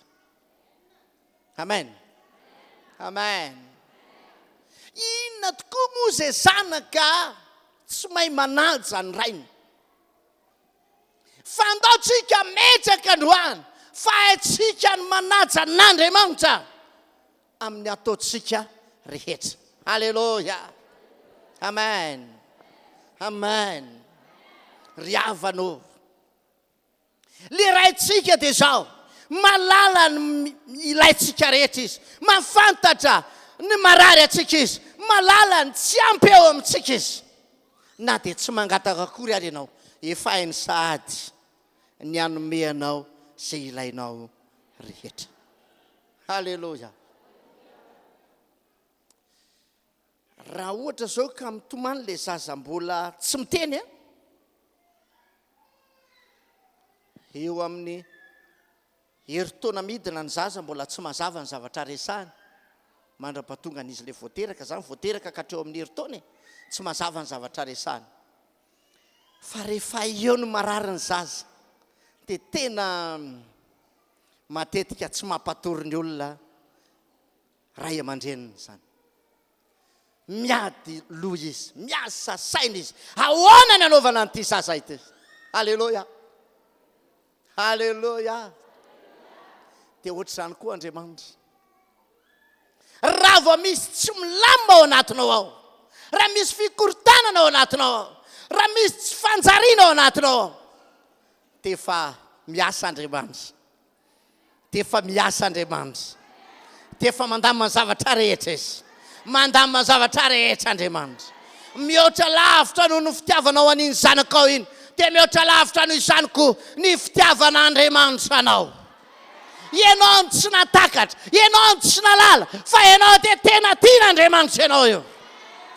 Amen. Amen. Inona tokoa moa izay zanaka tsy mahay manaja ny rainy. Fa andaotsika metraka androany, fa haitsika ny manaja n'Andriamanitra amin'ny ataotsika rehetra. Halleloja. Amen. Amen. Ry havano. Le raitsika dia zao, malala ny ilaitsika rehetra izy, mafantatra ny marary atsika izy, malala ny tsy ampy eo amintsika izy. Na dia tsy mangataka akory ary ianao, efa hainy sahady ny anomeanao izay ilainao rehetra. Halleloja. Raha ohatra zao ka mitomany le zaza mbola tsy miteny eo amin'ny heritaona midina ny zaza mbola tsy mazava ny zavatra resahany, mandra-pahatonga an'izy le voateraka zany, voateraka katreo amin'ny heritaona tsy mazava ny zavatra resahany. Fa rehefa eo no marary ny zaza, dia tena matetika tsy mampatory ny olona ray aman-dreniny zany. Miady loha izy, miasa saina izy, ahoana ny anaovana an'ity zaza ity. Halleloja. Halleloja. Dia ohatr'izany koa Andriamanitra. Raha vao misy tsy milamba ao anatinao ao, raha misy fikortanana ao anatinao ao, raha misy tsy fanjariana ao anatinao ao, dia efa miasa Andriamanitra. Dia efa miasa Andriamanitra. Dia efa mandamina zavatra rehetra izy. Mandamina zavatra rehetra Andriamanitra. Mihoatra lavitra noho ny fitiavanao an'iny zanakao iny, dia mihoatra lavitra noho izany koa ny fitiavan'Andriamanitra anao. Ianao tsy natakatra, ianao tsy nalala, fa ianao dia tena tian'Andriamanitra ianao io.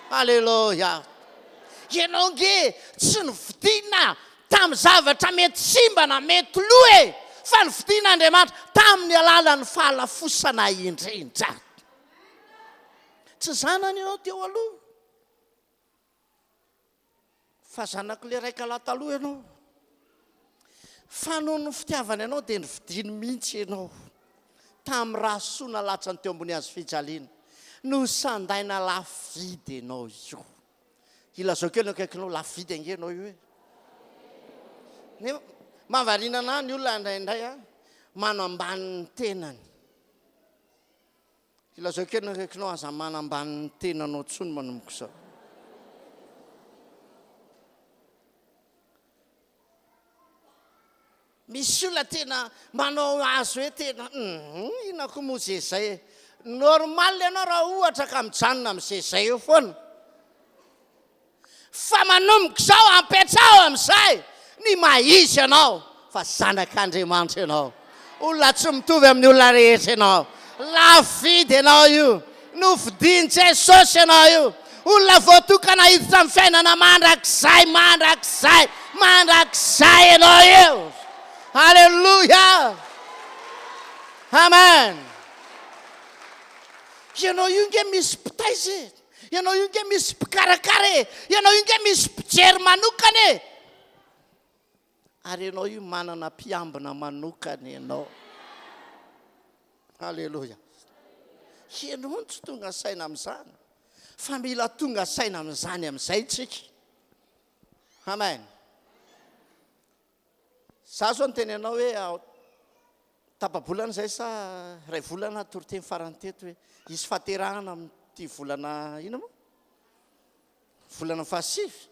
Halleloja. Ianao nge tsy nividiana tamin'ny zavatra mety simba na mety loe, fa nividian'Andriamanitra tamin'ny alalan'ny fahalafosana indrindra. Tsy zanany ianao teo aloha, fa zanak'le raika laha taloha ianao. Fa noho ny fitiavana ianao dia nividiny mihitsy ianao tamin'ny raha soa nalatrany teo ambony hazo fijaliana, no sandaina lafo vidy ianao io. Ilazao kely akaikinao lafo vidy ange ianao io e. Mahavariana ny olona indraindray manambany ny tenany. Ilazao kely akaikinao aza manambany ny tenanao tsony manomboka izao. Misy olona tena manao azo hoe tena ina koa moa zay. Normal ianao raha ohatra ka mijanona amin'izay eo foana. Fa manomboka izao ampetrao amin'izay ny maizy ianao, fa zanak'Andriamanitra ianao. Olona tsy mitovy amin'ny olona rehetra ianao. Lafo vidy ianao io, novidian'i Jesosy ianao io. Olona voatokana hiditra amin'ny fiainana mandrakizay mandrakizay ianao eo. Halleluja. Amen. Ianao io nge misy mpitaizy, ianao io nge misy mpikarakara e, ianao io nge misy mpijery manokana e. Ary ianao io manana mpiambina manokana ianao. Halleluja. Ianao tsy tonga saina amin'izany, fa mila tonga saina amin'izany amin'izay tsika. Amen. Za zao nitenenao hoe tapa-bolana zay sa ray volana toroteny farany teto hoe isy fahaterahana amin'ity volana ino moa? Volana fahasivy.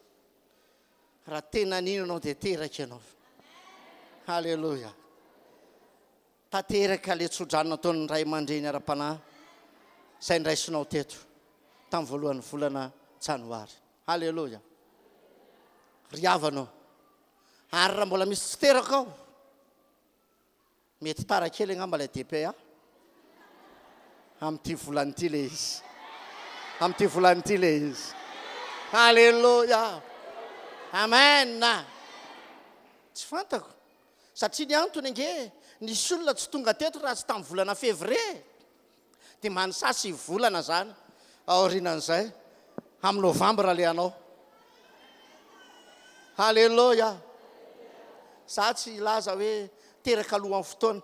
Raha tena nino anao dia teraka ianao. Halleluja. Tanteraka le tso-dranona ataon'ny ray aman-dreny ara-panahy izay niraisinao teto tamin'ny voalohan'ny volana janoary. Halleluja. Riavanao. Ary raha mbola misy tsy teraka ao, mety tara kely angamba ilay DP amin'ity volan'ity le izy. Amin'ity volan'ity le izy. Halleluja. Amen. Tsy fantako. Satria ny antony ange, nisy olona tsy tonga teto raha tsy tamin'ny volana février. Dia manisasy volana zany. Aorianan'izay, amin'ny novambra le anao. Halleluja. Za tsy ilaza hoe teraka alohan'ny fotoana.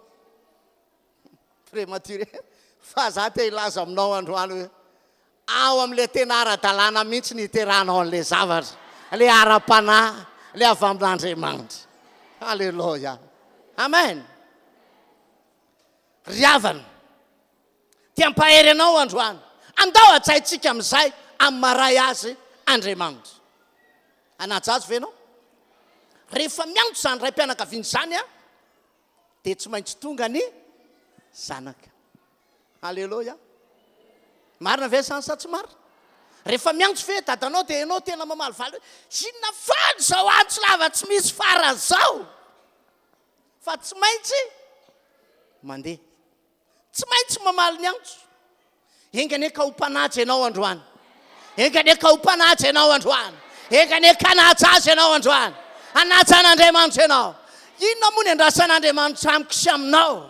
Prématuré. Fa za te ilaza aminao androany hoe ao amin'ilay tena ara-dalàna mihitsy ny iterahanao an'ilay zavatra. Le ara-panahy, le avy amin'Andriamanitra. Halleluja. Amen. Riavana. Tiampahery anao androany. Andao atsaitsika amin'izay amin'ny maray azy Andriamanitra. Anajajo ve ianao? Rehefa miantso zany ray mpianakaviana zany dia tsy maintsy tonga ny zanaka. Halleluja. Marina ve zany sa tsy marina? Rehefa miantso ve dadanao dia ianao tena mamalivaly hoe inona faly zao antso lava tsy misy fara zao. Fa tsy maintsy mandeha. Tsy maintsy mamaly ny antso. Engane ka ho mpanaja ianao androany. Engane ka ho mpanaja ianao androany. Engane ka naja azy ianao androany. Anajan'Andriamanitra ianao. Inona moa ny andrasan'Andriamanitra amiko sy aminao?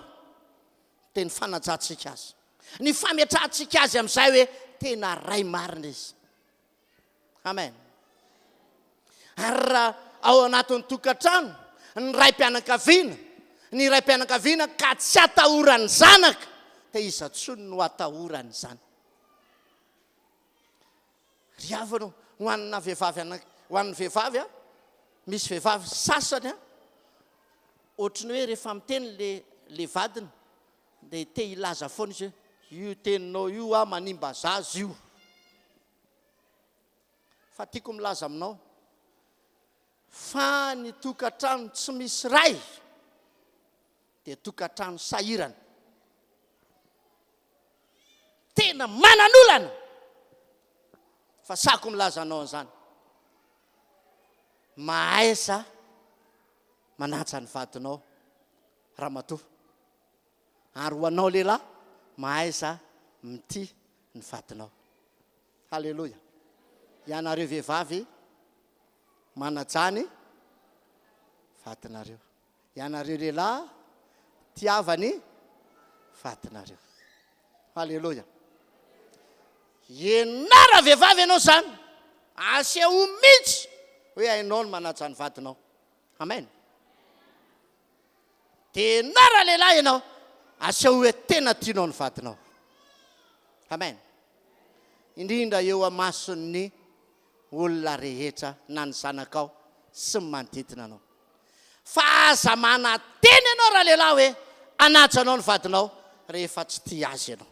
Dia ny fanajantsika azy. Ny fametrahantsika azy amin'izay hoe tena ray marina izy. Amen. Ary raha ao anatin'ny tokantrano, ny ray mpianakaviana, ny ray mpianakaviana ka tsy atahorany zanaka, dia iza tsony no atahorany zany. Riavana ho an'ny vehivavy misy vehivavy sasany ohatrany hoe rehefa miteny le vadiny dia te ilaza foana izy hoe io teninao io manimba zazy io. Fa tiako milaza aminao fa ny tokantrano tsy misy ray dia tokantrano sahirana. Tena manan'olana. Fa sako milaza anao an'izany. Mahaiza manaja ny vadinao ramatoa. Ary ho anao lehilahy, mahaiza mity ny vadinao. Halleluja. Ianareo vehivavy manajany vadinareo. Ianareo lehilahy tiavany vadinareo. Halleluja. Ianara vehivavy ianao zany, aseho mihitsy hoe hainao ny manaja ny vadinao. Amen. Dia ianara lehilahy ianao, aseho hoe tena tianao ny vadinao. Amen. Indrindra eo amason'ny olona rehetra na ny zanakao sy ny manodidina anao. Fa aza mananteny ianao raha lehilahy hoe anaja anao ny vadinao rehefa tsy tia azy ianao.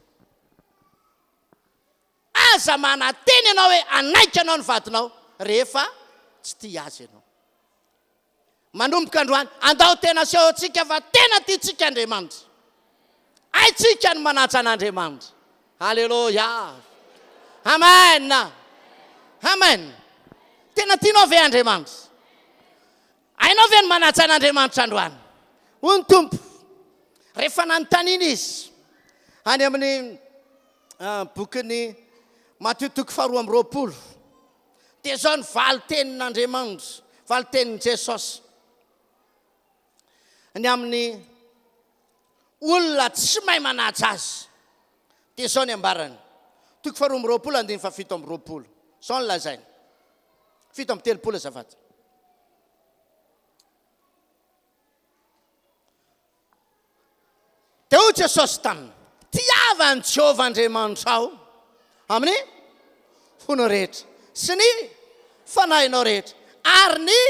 Aza mananteny ianao hoe anaika anao ny vadinao rehefa tsy tia azy ianao. Manomboka androany, andao tena seho antsika fa tena tiantsika Andriamanitra. Haitsika ny manaja an'Andriamanitra. Halleluja. Amen. Amen. Tena tianao ve Andriamanitra? Hainao ve ny manaja an'Andriamanitra androany? Hoy ny Tompo, rehefa nanontaniana izy any amin'ny bokin'ny Matthieu 4:20 dia zao ny valo tenin'Andriamanitra valitenin Jesosy ny amin'ny olona tsy mahay manaja azy dia zao ny ambarany 2:20 zao ny lazainy 7:30 azafady dia hoy Jesosy taminy tiavany Jehovah Andriamanitra aho amin'ny fonao rehetra sy ny fanahinao rehetra ary ny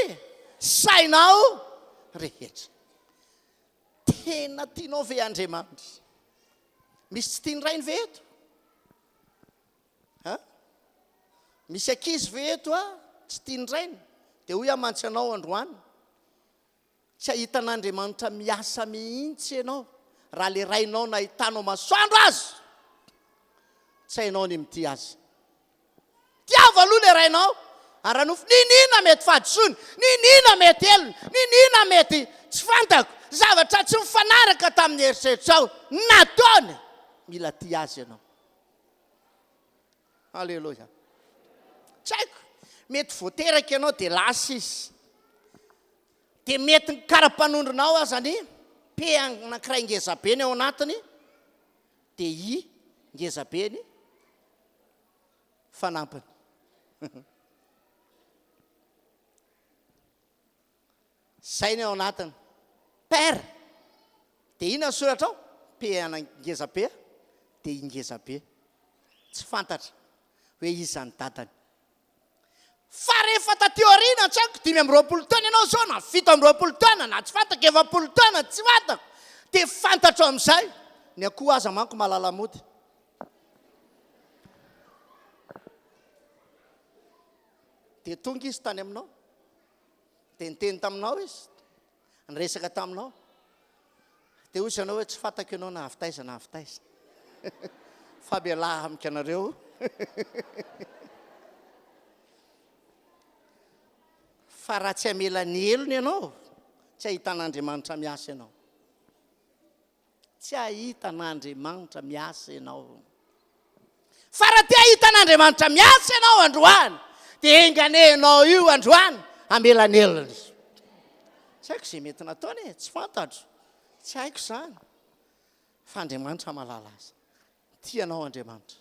sainao rehetra. Tena tianao ve Andriamanitra? Misy tsy tiany rainy ve eto? Misy ankizy ve eto tsy tiany rainy? Dia hoy amantsy anao androany tsy ahitan'Andriamanitra miasa mihitsy ianao raha le rainao nahitanao masoandro azy tsy hainao ny mity azy. Tiava aloha le rainao ary anofo ninina mety fadisony, ninina mety elona, ninina mety tsy fantako, zavatra tsy mifanaraka tamin'ny eritreritranao nataony mila ty azy ianao. Alleloia. Tsy haiko, mety voateraka ianao dia lasa izy, dia mety kara-panondronao azany pe anankiray ngezabe ny ao anatiny dia ngezabe ny fanampiny. Zay ny ao anatiny père dia ina soratra ao pe anangezabe dia ingezabe tsy fantatra hoe izany dadany. Fa rehefa taty aoriana tsy haiko 5 taona ianao zao na 7 taona na tsy fantako 70 taona tsy fantako dia fantatra amin'izay ny akoho aza manko mahalala mody. Dia tonga izy tany aminao dia niteny taminao izy nyresaka taminao dia hoy ianao hoe tsy fantako ianao na havitaiza na havitaiza. Fabialahy amika anareo. Fa raha tsy hamela ny elony ianao tsy ahitan'Andriamanitra miasa ianao. Tsy ahitan'Andriamanitra miasa ianao. Fa raha ty ahitan'Andriamanitra miasa ianao androany dia enganenao io androany hamela ny elony. Tsy haiko izay mety nataony tsy fantatro, tsy haiko izany fa Andriamanitra malala azy. Tianao Andriamanitra,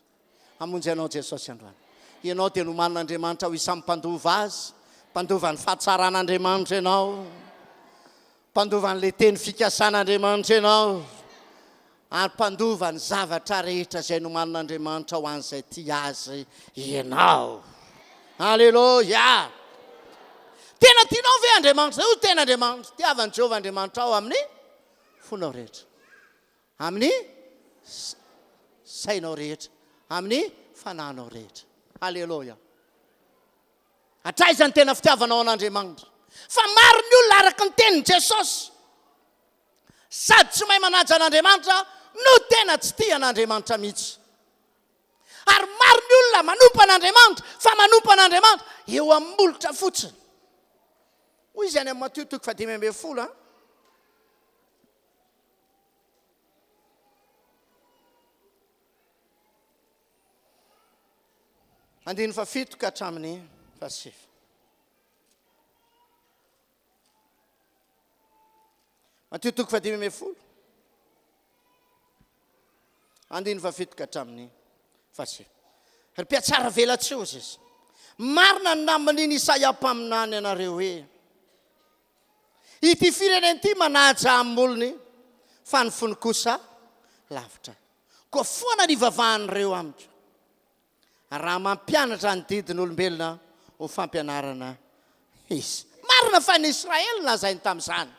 hamonjy anao Jesosy androany. Ianao dia noman'Andriamanitra ho isan'ny mpandova azy, mpandova ny fahatsaran'Andriamanitra ianao, mpandova n'le teny fikasan'Andriamanitra ianao, ary mpandova ny zavatra rehetra izay noman'Andriamanitra ho an'izay tia azy ianao. Alleluia. Tena tianao ve Andriamanitra? Io tena Andriamanitra, tiavany Jehovah Andriamanitra ao amin'ny fonao rehetra, amin'ny sainao rehetra, amin'ny fanahinao rehetra. Alleluia. Hatraizany tena fitiavanao an'Andriamanitra. Fa maro ny olona araka ny tenin Jesosy sady tsy mahay manaja an'Andriamanitra no tena tsy tia an'Andriamanitra mihitsy. Ary maro ny olona manompa an'Andriamanitra fa manompa an'Andriamanitra eo amin'ny molotra fotsiny. Hoy izy any amin'ny Matthieu 5:10. Andiny 7 ka hatramin'ny 7. Matthieu 5:10. Andiny 7 ka hatramin'ny 7. Ry mpiatsara velatseozy izy. Marina ny naman'iny Isaia-paminany anareo hoe ity fireneny ity manaja amin'ny olony fa ny fony kosa lavitra. Koa foana ny vavahan'ireo amiko. Raha mampianatra ny didin'olombelona ho fampianarana izy. Marina fa ny Israely lazainy tamin'izany.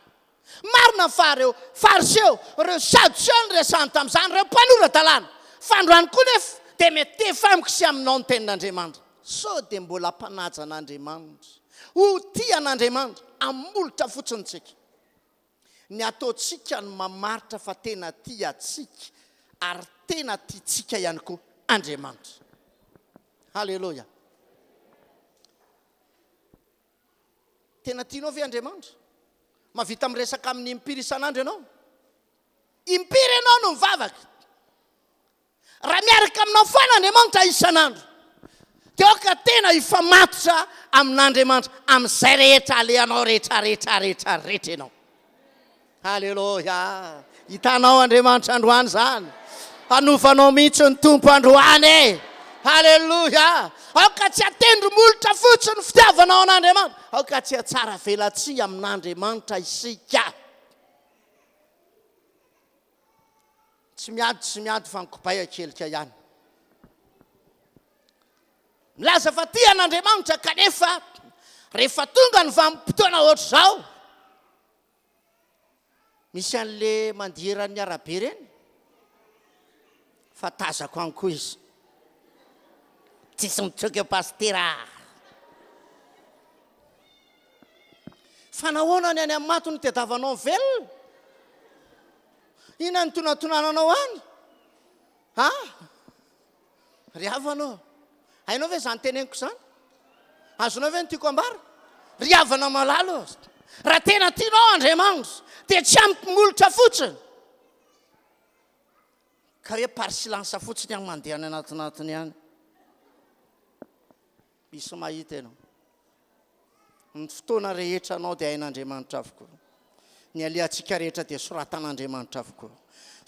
Marina fa reo fariseo, reo sadoseo ny resany tamin'izany, reo mpanora talàna. Fa androany koa nefa dia mety tefamiko sy aminao ny tenin'Andriamanitra. So dia mbola mpanaja an'Andriamanitra. Ho tia an'Andriamanitra amolotra fotsiny tsika. Ny ataontsika ny mamaritra fa tena tia atsika ary tena tiatsika ihany koa Andriamanitra. Alleluia. Tena tianao ve Andriamanitra? Mavita miresaka amin'ny impiry isan'andro ianao? Impiry ianao no mivavaka. Raha miaraka aminao foana Andriamanitra isan'andro teoka tena ifamatotra amin'Andriamanitra amin'izay rehetra aleanao rehetra ianao. Halleluja. Hitanao Andriamanitra androany zany. Hanovanao mihitsy ny tompo androany. Halleluja. Aoka tsy atendromolotra fotsiny fitiavanao an'Andriamanitra. Aoka tsy atsara velatsia amin'Andriamanitra isika. Tsy miady fa nikobay akelika ihany. Milaza fa tia an'Andriamanitra kanefa rehefa tonga ny vanim-potoana ohatr' izao, misy an'le mandiran'ny arabe reny, fa tazako any koa izy. Tsisy mitsoka pastera. Fa nahoana ny any amin'ny matony tediavanao velona? Ina ny tonatonananao any? Ry havanao. Hainao ve zany teneniko zany? Azonao ve ny tiako ambara? Ry havana malalo. Raha tena tianao Andriamanitra, dia tsy ampimolotra fotsiny. Ka hoe par silence fotsiny any mandeha any anatinatiny any. Misy mahita ianao. Ny fotoana rehetra anao dia hain'Andriamanitra avokoa. Ny aliantsika rehetra dia soratan'Andriamanitra avokoa.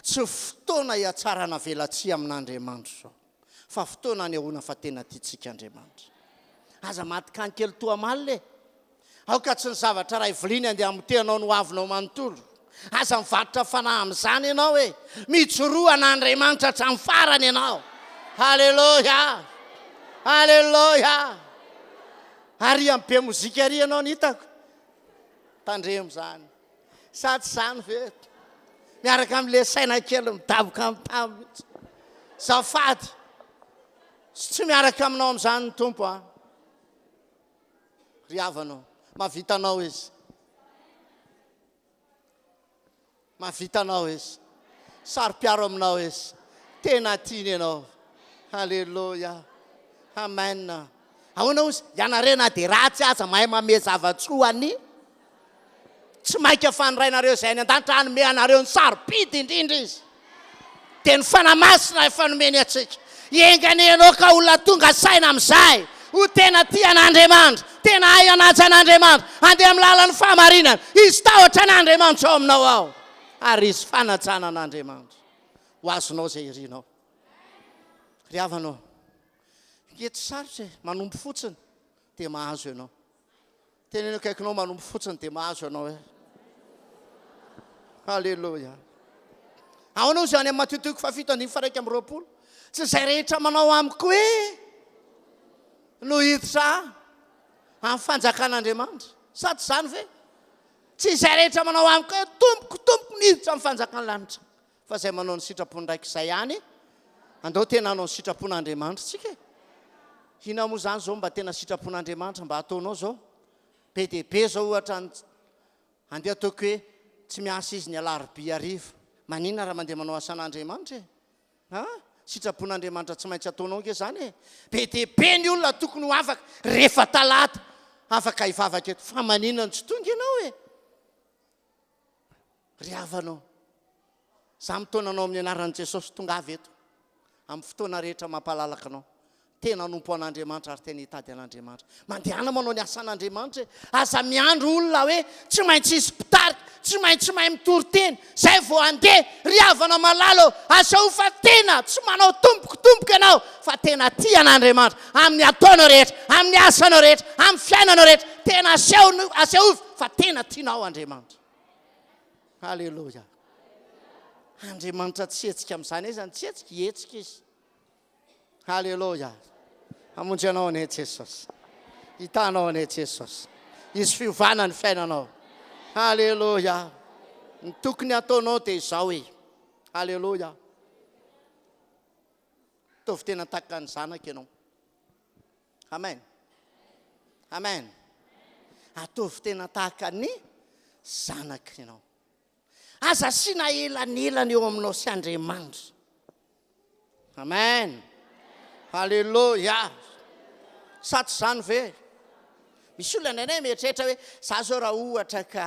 Tsy fotoana hiatsarana velatsia amin'Andriamanitra, fa fotoana anehoana fa tena tiantsika Andriamanitra. Aza maty kankely toa malle. Aoka tsy ny zavatra raha ivoliany andeha amotehanao no avinao manontolo. Aza mivarotra fanahy amin'izany ianao hoe mijoroa an'Andriamanitra hatramin'ny farany ianao. Halleluja. Halleluja. Ary amin'ny be mozika ary ianao ny hitako. Tandremo zany. Sady zany ve? Miaraka amin'le saina kely midaboka amin'ny tamy. Zafady. Tsy miaraka aminao amin'izany ny tompo a. Ry havanao. Mahavitanao izy. Mahavitanao izy. Saro-piaro aminao izy. Tena tiany ianao. Halleluja. Amen. Ahoana ozy? Ianareo dia ratsy aza mahay mame zavatsoany. Tsy maika fanirainareo izay any an-danitra hanome anareo ny sarobidy indrindra izy. Dia ny fanamasina efa nomeny atsika. Ienganenao ka olona tonga saina amin'izay. Ho tena tia an'Andriamanitra. Tena hay anaja an'Andriamanitra. Andeha amin'ny lalan'ny fahamarinana. Izy tahotra an'Andriamanitra ao aminao ao. Ary izy fanajana an'Andriamanitra. Ho azonao izay irinao. Ry havanao. Ngety sarotra manompo fotsiny dia mahazo ianao. Tenenao kaikinao manompo fotsiny dia mahazo ianao. Halleluja. Ahoana ozy any amin'ny Mateo 7:1-2. Tsy izay rehetra manao amiko hoe no hiditra amin'ny fanjakan'Andriamanitra. Sa tsy zany ve? Tsy izay rehetra manao amiko hoe tompoko ny hiditra amin'ny fanjakan'ny lanitra. Fa izay manao ny sitrapony ndraiky izay ihany, andao tena hanao ny sitrapon'Andriamanitra tsika. Hina moa zany zao mba tena sitrapon'Andriamanitra mba ataonao zao. Be dia be zao ohatra andeha ataoko hoe tsy miasa izy ny alarobia hariva. Maninona raha mandeha manao asan'Andriamanitra e? Sitrapon'Andriamanitra tsy maintsy ataonao ke zany e. Be dia be ny olona tokony ho afaka rehefa talata afaka hivavaka eto. Fa maninona ny tsy tonga ianao e? Ry havanao. Za mitaonanao amin'ny anaran'i Jesosy tonga avy eto. Amin'ny fotoana rehetra mampalalaka anao. Tena nompo an'Andriamanitra ary tena hitady an'Andriamanitra. Mandehana manao ny asan'Andriamanitra. Aza miandro olona hoe tsy maintsy hisy mpitarika, tsy maintsy mahay mitory-teny. Zay vao andeha ry havana malalo, asa ho fa tena tsy manao tompoka ianao, fa tena tia an'Andriamanitra amin'ny ataonao rehetra, amin'ny asanao rehetra, amin'ny fiainanao rehetra. Tena asehova fa tena tianao Andriamanitra. Halleluja. Andriamanitra tsy hetsika amin'izany izy, tsy hetsika hetsika izy. Halleluja. Hamonjy anao ane Jesosy. Hitanao ane Jesosy. Izy fiovana ny fiainanao. Halleluja. Ny tokony ataonao dia izao e. Halleluja. Tovy tena tahaka ny zanaka ianao. Amen. Amen. Atovy tena tahaka ny zanaka ianao. Aza asiana elanelana eo aminao sy Andriamanitra. Amen. Halleluja. Sa tsy zany ve? Misy olona inay mieritreritra hoe za zao raha ohatra ka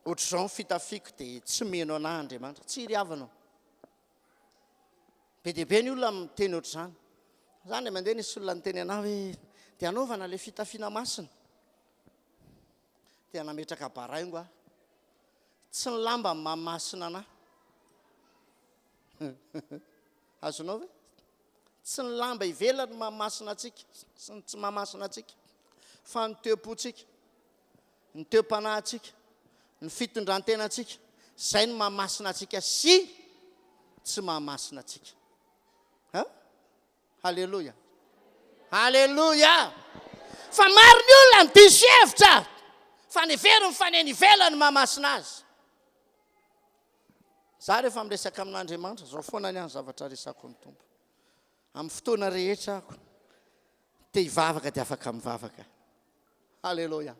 ohatr'izao fitafiko dia tsy meno anahy Andriamanitra. Tsy ry havanao. be deaibe ny olona miteny oatra zany mandeha nisy olona nyteny anao hoe dia anaovana le fitafiana masina dia nametraka baraingo a tsy ny lamba mamasina ana azonao ve tsy ny lamba ivelany mamasina atsika tsy mamasina atsika fa ny teopotsika ny teom-panahintsika ny fitondran-tena atsika zay ny mamasina atsika sy tsy mamasina atsika halleloia halleloia fa maro ny olona ny diso hevitra fa ny vero ny faneny ivelany mamasina azy za rehefa miresaka amin'Andriamanitra zao foana ny any zavatra resako ny tompo amin'ny fotoana rehetra ako te hivavaka dia afaka mivavaka halleloia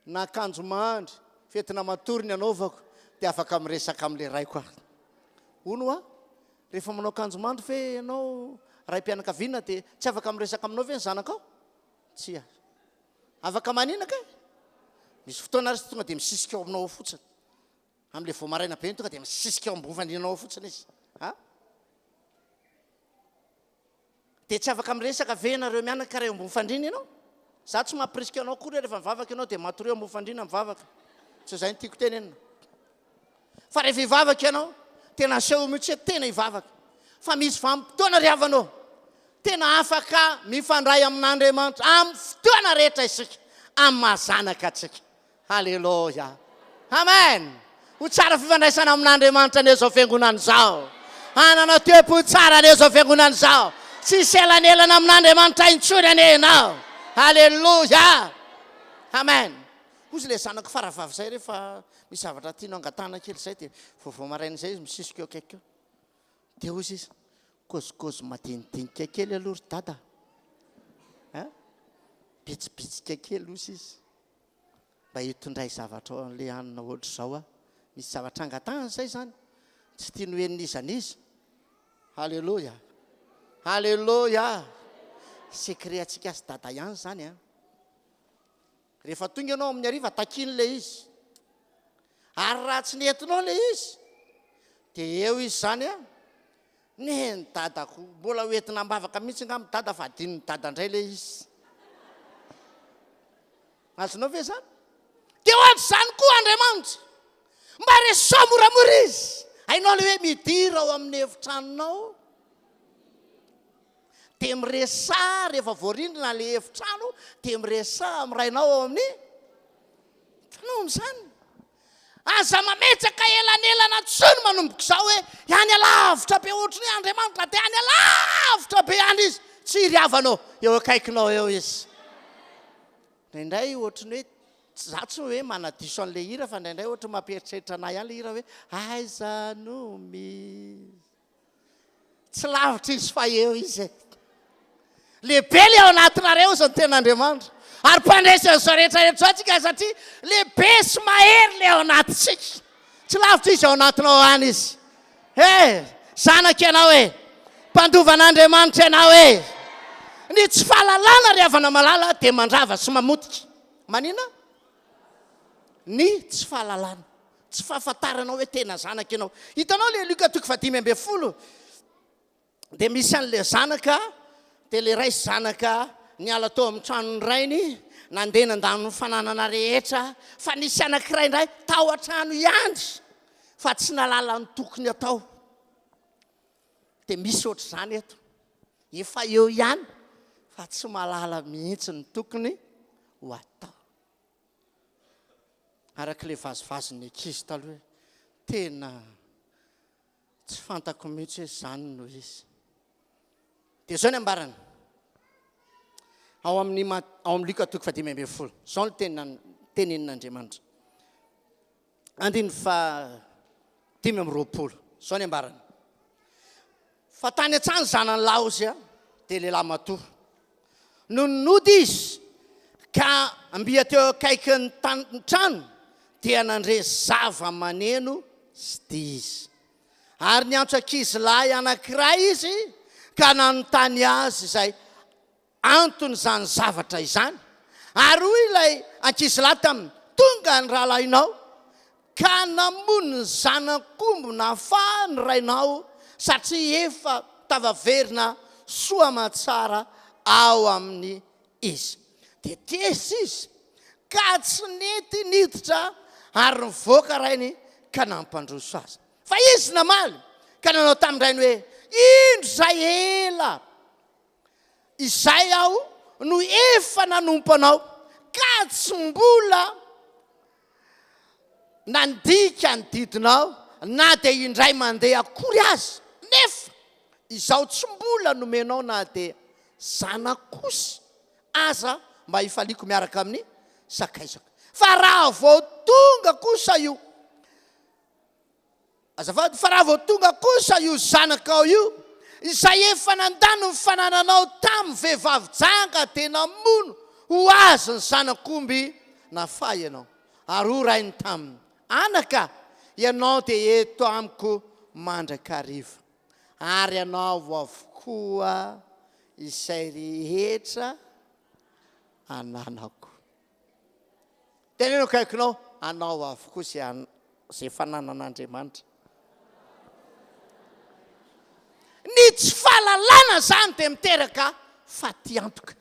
na akanjo mandry fetina matory ny anaovako dia afaka miresaka amin'le raiko aho ono a rehefa manao akanjo mandry fe ianao raim-pianakaviana dia tsy afaka miresaka aminao ve ny zanakao tsy a afaka maninaka misy fotoana ry tonga dia misisika ao aminao fotsiny amin'le vao maraina be tonga dia misisika ao ambovandrinao fotsiny izy dia tsy afaka miresaka ve nareo mianaka raha eo ambony fandrina ianao za tsy mampirisika anao kory rehefa mivavaka ianao dia matory ambony fandrina mivavaka tsy zay ny tiako tenenina fa rehefa hivavaka ianao tena aseho mihitsy tena hivavaka fa misy vanim-potoana ry havanao tena afaka mifandray amin'Andriamanitra amin'ny fotoana rehetra isika amin'ny mahazanaka atsika halleloia amen ho tsara fifandraisana amin'Andriamanitra ane zao fiangonana zao anana toe-po tsara ane zao fiangonana zao tsy selanelana amin'Andriamanitra intsony ane ianao halleloia amen ozy le zanako faravavy zay rehefa misy zavatra tianao angatana kely zay dia vaovao maraina zay izy misisika eo akaiky eo dia ozy izy kozikozy madinidinika kely aloha ry dada bitsibitsika kely ozy izy mba hitondray zavatra ao an'le anina ohatra zao a misy zavatra angatana zay zany tsy tia noenin'izanizy halleloia halleloia secret atsika azy dada ihany zany a rehefa tonga ianao amin'ny hariva takiny le izy ary raha tsy nentinao le izy dia eo izy zany a ny dadako mbola hoentina-bavaka mihitsy nga amin'ny dada fa adininy dada indray le izy azonao ve zany dia ohatry zany koa Andriamanitra mba resao moramora izy hainao le hoe midira ao amin'ny efitranonao dia miresa rehefa voarindrina le efitrano dia miresa amin'ny rainao ao amin'ny tanao zany aza mametraka elanelana tsony manomboka izao hoe ihany alavitra be ohatry ny Andriamanitra dia ihany alavitra be ihany izy tsy iriavanao eo akaikinao eo izy indraindray ohatry ny hoe za tsy hoe manadiso an'le hira fa indraindray ohatry mampieritreritra anay ihany le hira hoe aiza no misy tsy lavitra izy fa eo izy lehibe le ao anatinareo zany ten'Andriamanitra ary mpandraisana zao rehetrarehetra zao tsika satria lehibe sy mahery le ao anatitsika tsy lavitra izy ao anatinao any izy zanaka ianao hoe mpandovan'Andriamanitra ianao hoe ny tsy fahalalana ry havana malala dia mandrava sy mamotika manina ny tsy fahalalana tsy fahafantaranao hoe tena zanaka ianao hitanao le Luka 5:10 dia misy an'le zanaka dia le ray zanaka niala tao amin'ny tranony rainy nandeha nandano ny fananana rehetra fa nisy anankiray indray tao an-trano ihany fa tsy nalala ny tokony atao dia misy ohatry zany eto efa eo ihany fa tsy malala mihitsy ny tokony ho atao arak'le vazivazin'ny ankizy taloha hoe tena tsy fantako mihitsy hoe zany no izy dia zao ny ambarany ao amin'ny Luka 5:10 zao ny tenenin'Andriamanitra 5:20 zao ny ambarany fa tany an-trano zanany lahy ozy a dia lehilahy matoa nonody izy ka ambia teo akaiky ny trano dia nandre zava-maneno sy dia izy ary niantso ankizy lahy anankiray izy ka nanontany azy izay antony zany zavatra izany ary hoy ilay ankizy lahy taminy tonga ny rahalahinao ka namoniny zanakombo na fa ny rainao satria efa tavaverina soa matsara ao amin'ny izy dia tesy izy ka tsy nety niditra ary nivoaka rainy ka nampandroso azy fa izy namaly ka nanao tamin'irainy hoe indro zay ela izay aho no efa nanompo anao ka tsy mbola nandika ny didinao na dia indray mandeha akory azy nefa izaho tsy mbola nomenao na dia zanakosy aza mba hifaliako miaraka amin'ny sakaizako fa raha vao tonga kosa io azafady fa raha vao tonga kosa io zanakao io izay efa nandano ny fanananao tamin'ny vehivavy janga dia namono ho azy ny zanakomby na fa ianao ary ho rainy taminy anaka ianao dia eto amiko mandraka hariva ary ianao avokoa izay rehetra ananako teneno kaikinao anao avokoa zay fananan'Andriamanitra ny tsy fahalalana zany dia miteraka fatiantoka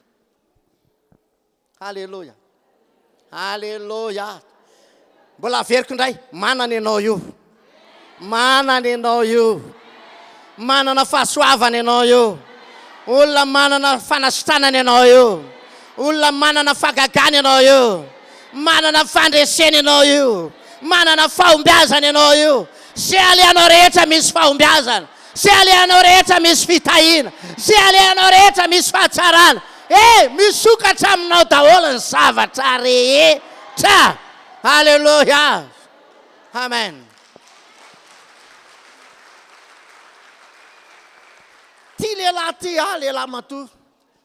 halleloja halleloja mbola averiko indray manana ianao io manana ianao io manana fahasoavana ianao io olona manana fanasitranana ianao io olona manana fagagana ianao io manana fandresena ianao io manana fahombiazana ianao io se aleanao rehetra misy fahombiazana se aleanao rehetra misy fitahina se aleanao rehetra misy fahatsarana misokatra aminao daholo ny zavatra rehetra halleluja amen ty lehilahy ty lehilahy matoa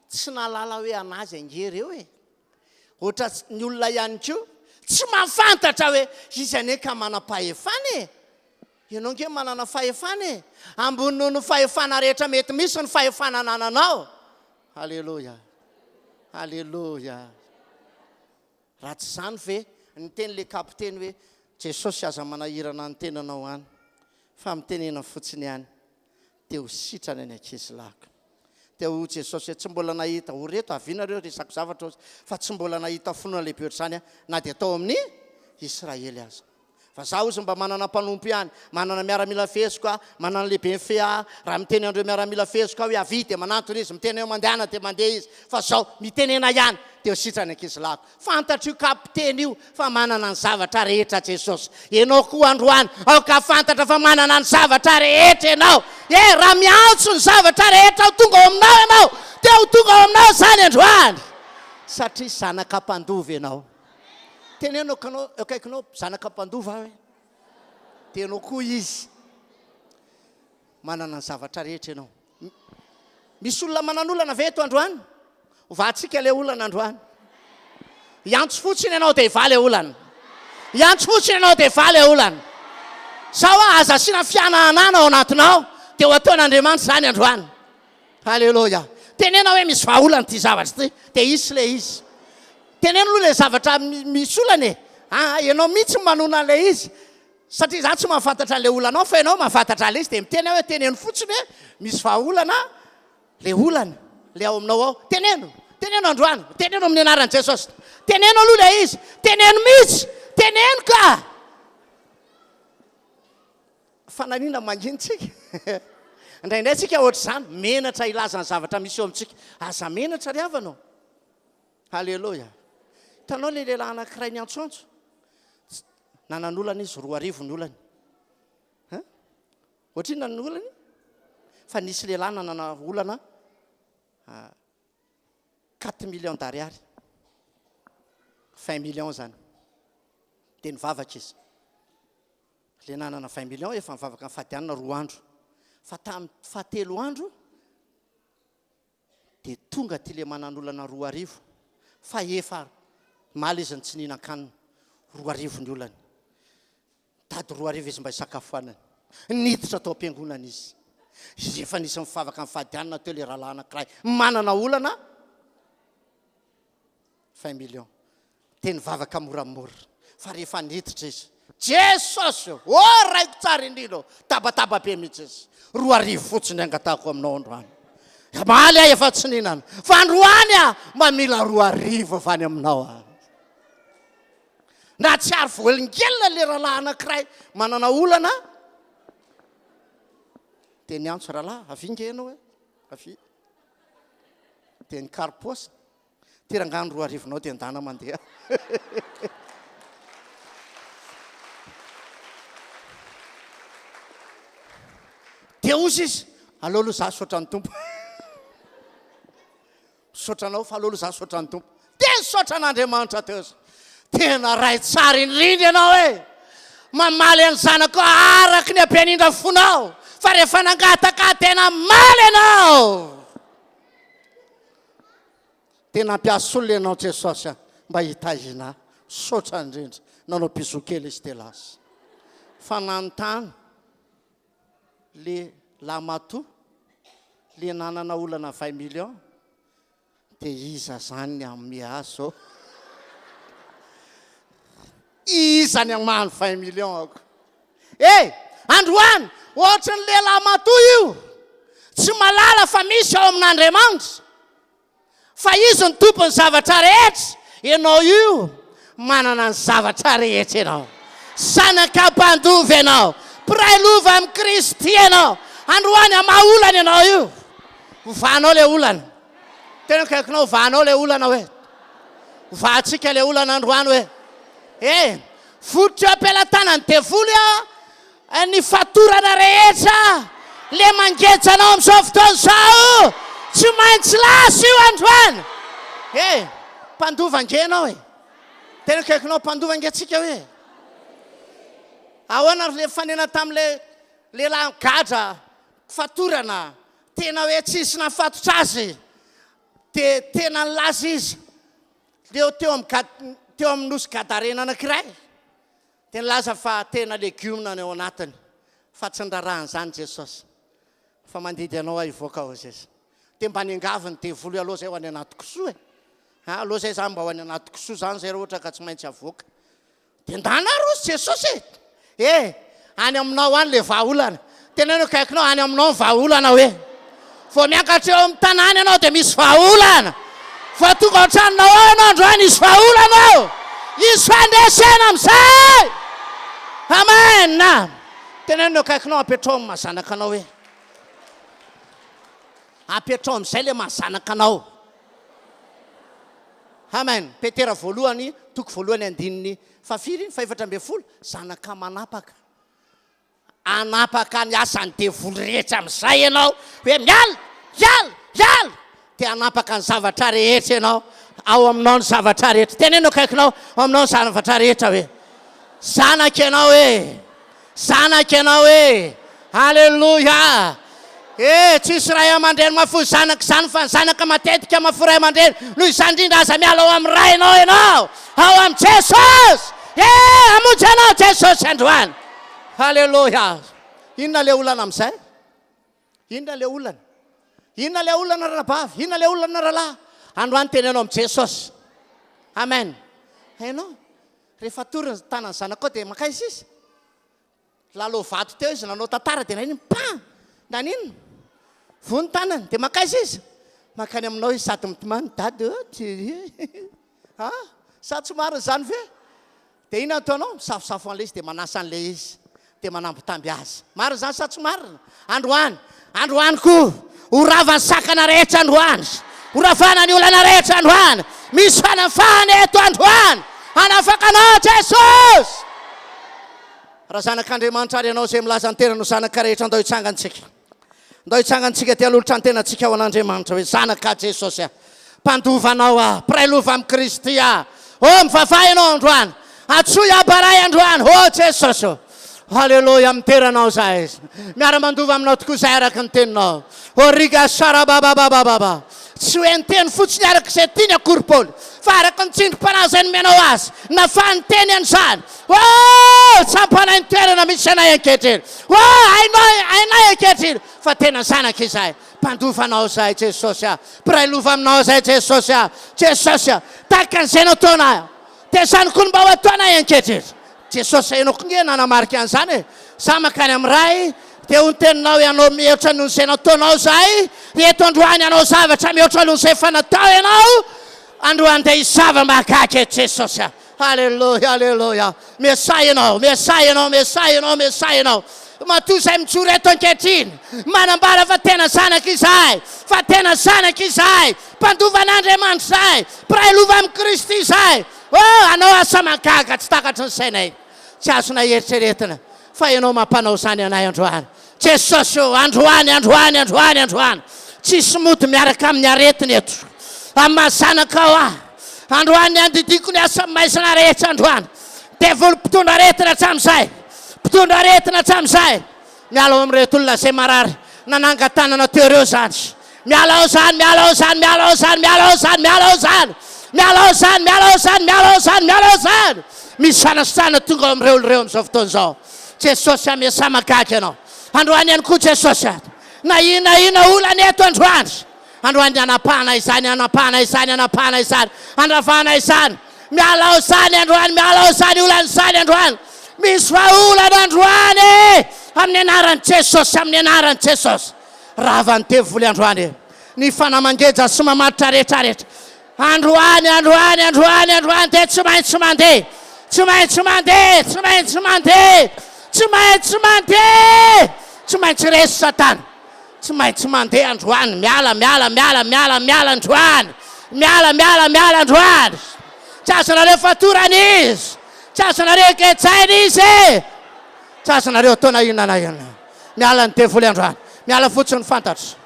tsy nalala hoe anazy angery eo ohatra ny olona ihany koa tsy mahafantatra hoe izy ane ka manam-pahefana ianao nge manana fahefana ambony noho ny fahefana rehetra mety misy ny fahefana nananao halleluja halleluja raha tsy zany ve ny teny le kapiteny hoe jesosy aza manahirana ny tenanao any fa mitenena fotsiny ihany teo sitrany any ankizy lako teo jesosy hoe tsy mbola nahita ho reto avinareo resako zavatra fa tsy mbola nahita finoana lehibe ohatr'izany na dia tao amin'ny Israely aza fa zaho izy mba manana mpanompo ihany manana miaramila fezoko manana lehibe ny fe raha miteny andreo miaramila fezoko hoe avy dia manantona izy miteny eo mandehana dia mandeha izy fa zao mitenena ihany teo sitrany ankizy lako fantatro io kapiteny io fa manana ny zavatra rehetra Jesosy ianao koa androany aoka fantatra fa manana ny zavatra rehetra ianao raha miantso ny zavatra rehetra tonga ao aminao ianao dia tonga ao aminao zany androany satria zanak'ampandova ianao tenenao kanao akaikinao zanak'ampandova hoe tenao koa izy manana ny zavatra rehetra ianao misy olona manan'olana ve eto androany ovatsika le olana androany iantso fotsiny ianao dia iva le olana iantso fotsiny ianao dia iva le olana sao aza sina fiananana ao anatinao dia ho ataon'Andriamanitra zany androany halleloja tenena hoe misy vahaolana ty zavatra ty dia isy le izy tenena aloha le zavatra misy olana ianao mihitsy manona le izy satria za tsy mahafantatra le olanao fa ianao mahafantatra le izy dia mitena hoe teneno fotsiny hoe misy vahaolana le olana le ao aminao ao teneno androany teneno amin'ny anaran'i Jesosy teneno aloha le izy teneno mihitsy teneno ka fananina mangintsika indraindray tsika ohatra zany menatra ilaza ny zavatra misy eo amintsika aza menatra ry avanao halleloja hitanao le lehilahy anankiray ny antsoantso nanan'olana izy 2 arivo ny olany ohatriny nanany olany fa nisy lehilahy nanana olana 4 millions d'ariary 20 millions zany dia nivavaka izy le nanana 20 millions efa nivavaka ny fadianina 2 andro fa tamin'ny fahatelo andro dia tonga ty le manan'olana 2 arivo fa efa maly izy ny tsy nihinan-kanina 2 arivo ny olany tady 2 arivo izy mba hisakafoanany niditra tao am-piangonana izy efa nisy mivavaka ny fadianina teo le rahalahy anankiray manana olana 20 millions dia nivavaka moramora fa rehefa niditra izy jesosy o raiko tsara indrindra tabataba be mihitsy izy 2 fotsiny angatako aminao androany maly ahy efa tsy ninana fa androany a mamila 2 vany aminao a na tsy ary voelingelina le rahalahy anankiray manana olana de ny antso rahalahy avingenao e avy de ny karposa ty rangano 2 nao de andana mandeha de ozy izy aleo aloha za sotra ny tompo sotranao fa aleo aloha za sotra ny tompo de sotra an'Andriamanitra teo izy tena ray tsara indrindra ianao e mamaly any zanako araky ny ampianindra fonao fa rehefa nangataka tena maly ianao tena ampiasa olona ianao Jesosy a mba hitahina sotra indrindra nanao pisokely izy telasy fa nanontany le lamato le nanana olana 20 million de iza zany amin'ny azo iza ny amany 20 million ako androany ohatry ny le lamato io tsy malala fa misy ao amin'Andriamanitra fa izy ny tompony zavatra rehetra ianao io manana ny zavatra rehetra ianao sanakam-pandovy ianao prailova amin'ny Kristy ianao androany amaolana ianao io vanao le olana tena kaikinao vanao le olana hoe vatsika le olana androany hoe fototra ampelantanany devoly a ny fatorana rehetra le mangetsanao amin'izao fotoana zao tsy maintsy lasa io androany mpandovangenao tena kaikinao mpandovangentsika hoe ahoana le fanena tamin'le lehilahy gadra fatorana tena hoe tsisy nafatotra azy de tena nilaza izy leo teo amin'ny nosy gadarena anankiray de nilaza fa tena legioma ny ao anatiny fa tsy ndrarahany zany Jesosy fa mandidy anao hivoaka ao izy de mba niangaviny devoly aloha zay ho any anaty kisoa aloha zay zany mba ho any anaty kisoa zany zay ohatra ka tsy maintsy avoaka de ndana rozy Jesosy any aminao any le vahaolana tena no kaikinao any aminao ny vahaolana hoe vo miakatra eo amin'ny tanàna ianao de misy vahaolana fa tonga an-tranonao ao ianao androany isy vahaolana isy fandresena am'izay amen tena no kaikinao apetrao amin'ny mahazanaka anao hoe apetrao amin'izay le mahazanaka anao amen Petera voalohany toko voalohany andininy fafiry 4 zanaka manapaka anapaka ny asany devoly rehetra amin'izay ianao hoe miala de anapaka ny zavatra rehetra ianao ao aminao ny zavatra rehetra tena no kaikinao aminao ny zavatra rehetra hoe zanaka ianao halleluja tsisy ray aman-dreny mafo zanaka zany fa ny zanaka matetika mafo ray aman-dreny noho izany indrindra aza miala ao amin'ny rainao ianao ao amin'ny Jesosy amonjy anao Jesosy androany halleluja inona le olana amin'izay inona le olana rabavy inona le olana rahalahy androany tenanao amin'ny Jesosy amen hainao rehefa toriny tanany zanakao de makaizy izy lalo vato teo izy nanao tantara de naininy naninona vony tanany de makaizy izy makany aminao izy sady mitomany dady sa tsy mariny zany ve de ina ataonao misafosafo an'le izy de manasa an'le izy de manambotamby azy mariny zany sa tsy marina androany koa horavany sakana rehetra androany horavana ny olana rehetra androany misy fanafahana eto androany anafaka anao Jesosy raha zanak'Andriamanitra ary ianao zay milaza ny tena no zanaka rehetra andao hitsangantsika ty alolotra ny tenantsika ao an'Andriamanitra hoe zanaka Jesosy mpandovanao prailova amin'ny Kristy mivavay ianao androany atsoy abaray androany Jesosy halleluja miteranao zay izy miara-mandova aminao tokoa zay araky ny teninao riga sarabababababa tsy hoe ny teny fotsiny araky izay tiany akory Paoly fa araky ny tsindrim-panahy zay nomenao azy nafa ny teny an'izany tsampanay ny toerana misy anay ankehitriny ainay ankehitriny fa tena zanaka izay mpandovanao zay Jesosy prailova aminao zay Jesosy tahaka an'izay nataonay de zany koa mba ho ataonay ankehitriny jesosy hainao konge nanamarika an'izany e za makany amin'ny ray dia ho ny teninao ianao mihoatra noho izay nataonao zay eto androany ianao zavatra mihoatra noho izay fanatao ianao androany dia hisava-mahagaga eto jesosy a alleloia alleloia mesay ianao mesay ianao mesay ianao mesay ianao matoa izay mijoro eto ankehitriny manambara fa tena zanaka izahay fa tena zanaka izahay mpandovan'Andriamanitra izahay mpiray lova amin'ny Kristy izahay anao asa mahagaga tsy takatry ny sainay tsy azona eritreretina fa ianao mampanao zany anay androany jesosy o androany androany androany androany tsisy mody miaraka amin'ny aretiny eto amin'ny mahazanaka ao ah androany andidiko ny asa maizana rehetra androany devolo mpitondra aretina hatramin'izay mpitondra aretina hatramin'izay miala ao amin'ireto olona zay marary nanangatanana teo ireo zany miala ao zany miala ao zany miala ao zany miala ao zany miala ao zany miala ao zany miala ao zany miala ao zany miala ao zany misy fanasana tonga ao amin'ireo oloreo amin'izao fotoana izao jesosy amiasa mahagaga ianao androany ihany koa jesosy na ina olana eto androany androany anapahana izany anapahana izany anapahana izany andravana izany miala ao zany androany miala ao zany olana izany androany misy vaolana androany amin'ny anaran'i jesosy amin'ny anaran'i jesosy rava ny tevoly androany ny fanamangeja sy mamaritra rehetrarehetra androany androany androany androany dia tsy maintsy mandeha tsy maintsy mandeha tsy maintsy mandeha tsy maintsy mandeha tsy maintsy resy satana tsy maintsy mandeha androany miala miala miala miala miala androany miala miala miala androany tsy azonareo fatorana izy tsy azonareo ketsaina izy tsy azonareo taona inana ina miala ny devoly androany miala fotsiny fantatro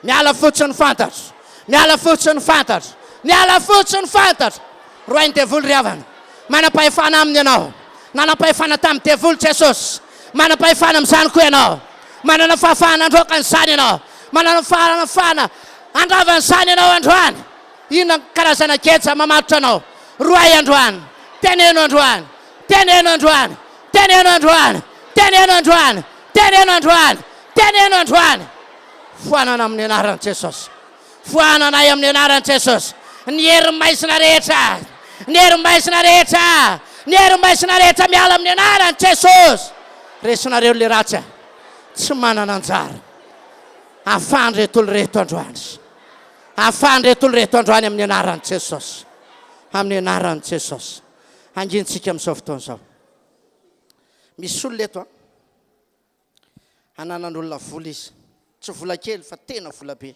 miala fotsiny fantatro miala fotsiny fantatro miala fotsiny fantatro roainy devoly ry havana manam-pahefana aminy ianao nanam-pahefana tamin'ny devoly jesosy manam-pahefana amin'izany koa ianao manana fahafahana androaka n'izany ianao manana fahafahana andravan'izany ianao androany inona karazana keja mamaritra anao roay androany teneno androany teneno androany teneno androany teneno androany teneno androany teneno androany foanana amin'ny anaran'i jesosy foananay amin'ny anaran'i jesosy ny herim-maizina rehetra ny herim-maizina rehetra ny herim-maizina rehetra miala amin'ny anaran'i jesosy resinareo le ratsy tsy manana anjara afahany reto olo reto androany afahany reto olo reto androany amin'ny anaran'i jesosy amin'ny anaran'i jesosy angintsika amin'izao fotoana izao misy olo leto ananan'olona vola izy tsy vola kely fa tena vola be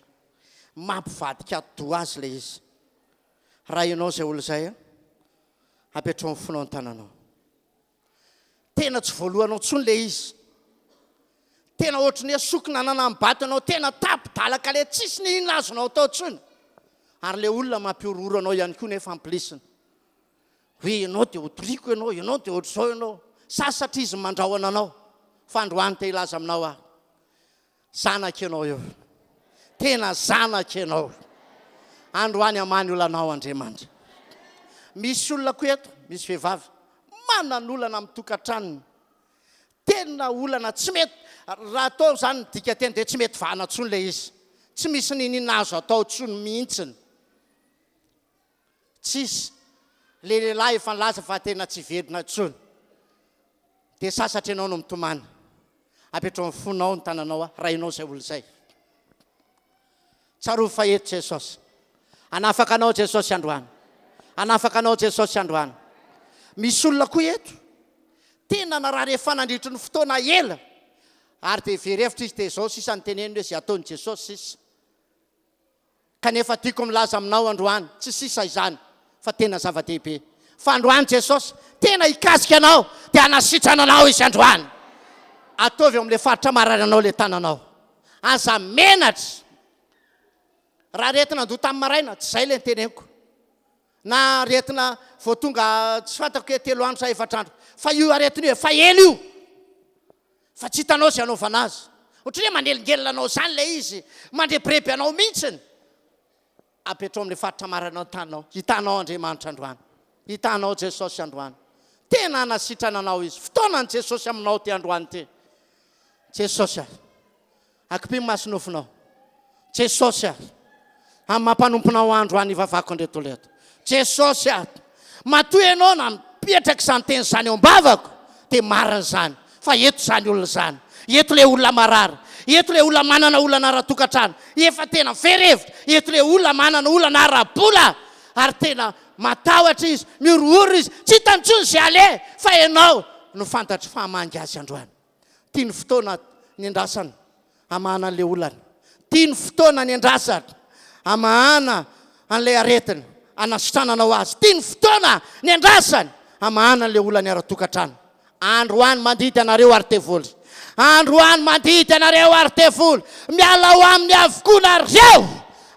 mampivadika do azy le izy raha ianao zay olo zay apetrao amin'ny fonao ny tananao tena tsy voalohanao ntsony le izy tena ohatrany asokina nanambato anao tena tapidalaka le tsisy ny inona azonao tao ntsony ary le olona mampiororo anao ihany koa nefa ampilisina hoe ianao dia otoriko ianao dia ohatr'izao ianao sasatra izy mandrahoana anao fa androany te ilaza aminao ah zanaka ianao eo tena zanaka ianao androany amany olanao Andriamanitra misy olona koa eto misy vehivavy manan'olana amin'ny tokantranony tena olana tsy mety raha atao zany dika teny dia tsy mety vahana ntsony le izy tsy misy ninina azo atao ntsony mihitsiny tsisy le lehilahy efa nilaza fa tena tsy verina ntsony dia sasatra ianao no mitomany apetrao amin'ny fonao ny tananao raha ianao zay olo zay tsaro fa eto jesosy anafaka anao jesosy androany anafaka anao jesosy androany misy olona koa eto tena na raha rehefa nandritry ny fotoana ela ary dia verevitra izy dia izao sisa ny teneny hoe zay ataony jesosy sisa kanefa tiako milaza aminao androany tsy sisa izany fa tena zava-dehibe fa androany jesosy tena hikasika anao dia anasitrana anao izy androany ataovy amin'le faritra marary anao le tananao aza menatra raha retina andoha tamin'ny maraina tsy izay le nyteneniko na retina vao tonga tsy fantako hoe 3 andro sa 4 andro fa io aretina io fa ela io fa tsy hitanao zay anaovana azy ohatran'ny hoe mandelingelina anao zany le izy mandrebreby anao mihitsiny apetrao amin'le faritra marary anao tananao hitanao Andriamanitra androany hitanao jesosy androany tena anasitrana anao izy fotoanany jesosy aminao ty androany ty jesosy akipy masinofinao jesosy amin'ny mampanumponao androany vavako andreto leto jesosy matoy ianao na mipetraka izany teny izany eo am-bavako dia marina izany fa eto izany olona izany, eto ilay olona marary, eto ilay olona manana olana ara-tokantrano, efa tena ferevitra, eto ilay olona manana olana ara-bola ary tena matahotra izy, miorooro izy, tsy hitantsony izay ale fa ianao no fantatry fahamangy azy androany. Tia ny fotoana ny andrasana hamahana an'ilay olana, tia ny fotoana ny andrasana hamahana an'ilay aretina anasitrananao azy, tia ny fotoana ny andrasana hamahana an'ilay olana ara-tokantrano. Androany mandity anareo aritevoly, androany mandity anareo aritevoly, miala ho amin'ny avokoa nareo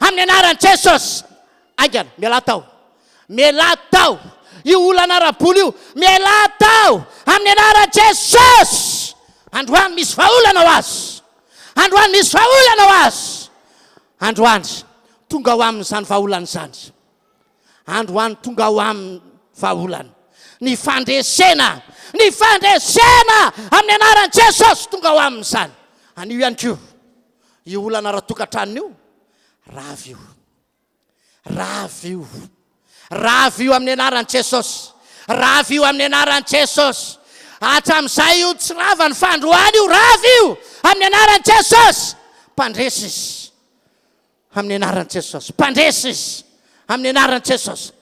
amin'ny anaran'i Jesosy. Aingana, miala tao, miala tao io olana ara-bola io, miala tao amin'ny anaran'i Jesosy. Androany misy vahaolana ho azy, androany misy vahaolana ho azy, androany tonga ho amin'izany vahaolana izany, androany tonga ho amin'ny vahaolana. Ny fandresena amin'ny anaran'i Jesosy tonga ho amin'izany. Anio ihany koa io olana ara-tokantrano io, ravy io, ravy io, ravy io amin'ny anaran'i Jesosy, ravy io amin'ny anaran'i Jesosy. Hatramin'izay io tsy ravany fa androany io, ravy io amin'ny anaran'i Jesosy. Mpandresy izy amin'ny anaran'i Jesosy, mpandresy izy amin'ny anaran'i Jesosy.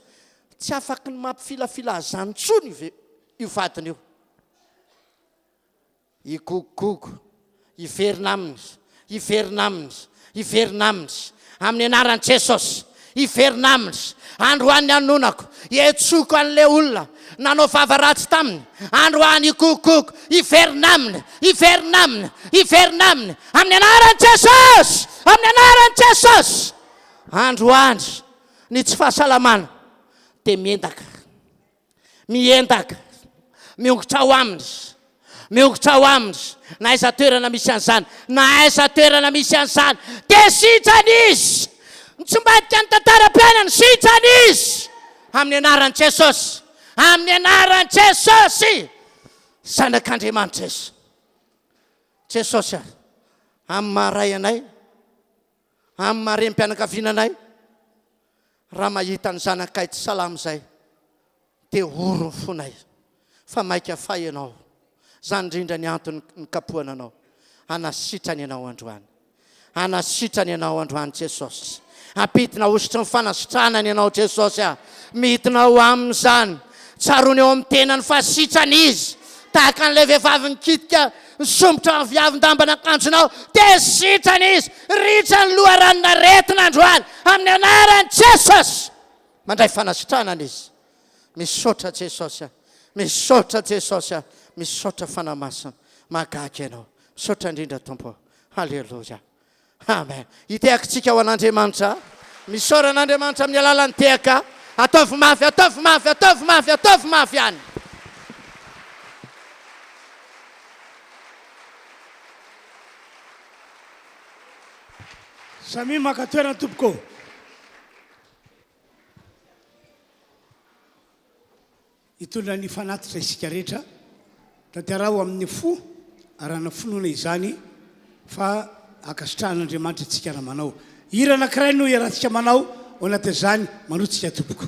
Tsy afaky ny mampifilafila azany tsony io vadiny io. Igogogogo, iverina aminy, iverina aminy, iverina aminy amin'ny anaran'i Jesosy, iverina aminy. Androany anonako, etsoko an'ilay olona nanao vavaratsy taminy, androany igogogogo, iverina aminy, iverina aminy, iverina aminy amin'ny anaran'i Jesosy, amin'ny anaran'i Jesosy. Androany ny tsy fahasalamana dia miendaka, miendaka, miongotra ho aminy, miongotra ho aminy. Na aiza toerana misy an'izany, na aiza toerana misy an'izany, dia sitrany izy. Tsy mbadika ny tantaram-piainany, sitrany izy amin'ny anaran'i Jesosy, amin'ny anaran'i Jesosy. Zanak'Andriamanitra izy. Jesosy amin'ny maharay anay, amin'ny marem-pianakaviananay, raha mahita ny zanakay tsy salama izay dia oro ny fonay fa maika fay ianao. Zany indrindra ny antony ny kapohana anao, anasitrany ianao androany, anasitrany ianao androany Jesosy. Ampitina osotry ny fanasitranany ianao Jesosy. Midina ho amin'izany, tsarony eo amin'ny tenany fa sitrany izy. Tahaka an'ilay vehivavy nikitika nisombotra ny viavin-dambana akanjonao, dia sitrany izy, ritra ny loharanona retina androany amin'ny anaran'i Jesosy. Mandray fanasitranany izy. Misaotra Jesosy, misaotra Jesosy, misaotra fanamasina. Mahagaga ianao, misaotra indrindra Tompo. Halleluja, amen. Itehakantsika ho an'Andriamanitra, misaoran'Andriamanitra amin'ny alalan'ny tehaka. Ataovy mafy, ataovy mafy, ataovy mafy, ataovy mafy ihany. Samy maka toerana tompoko. Hitondra ny fanatitra isika rehetra, tanterao amin'ny fo, arana finoana izany fa akasitrahan'Andriamanitra tsika raha manao. Hira anankiray no iarahantsika manao ao anatin'izany manotsika tompoko.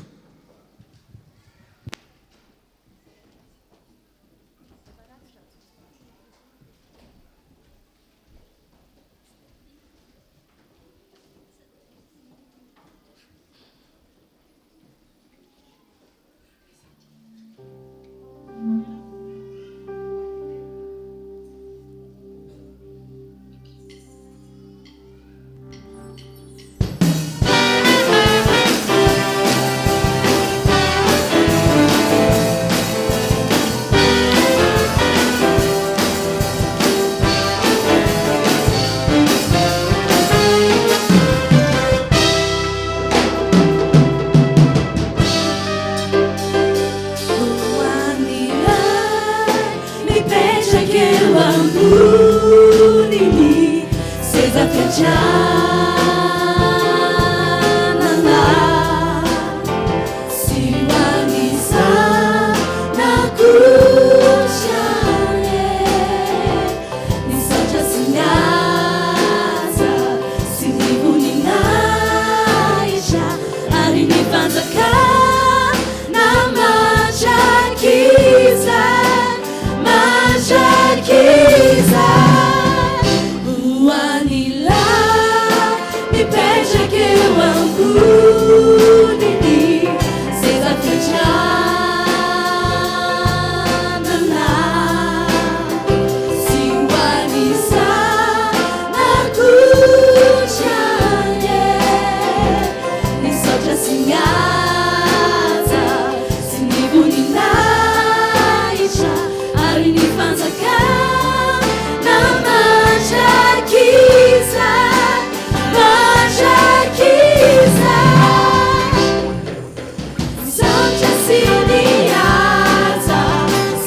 siniaza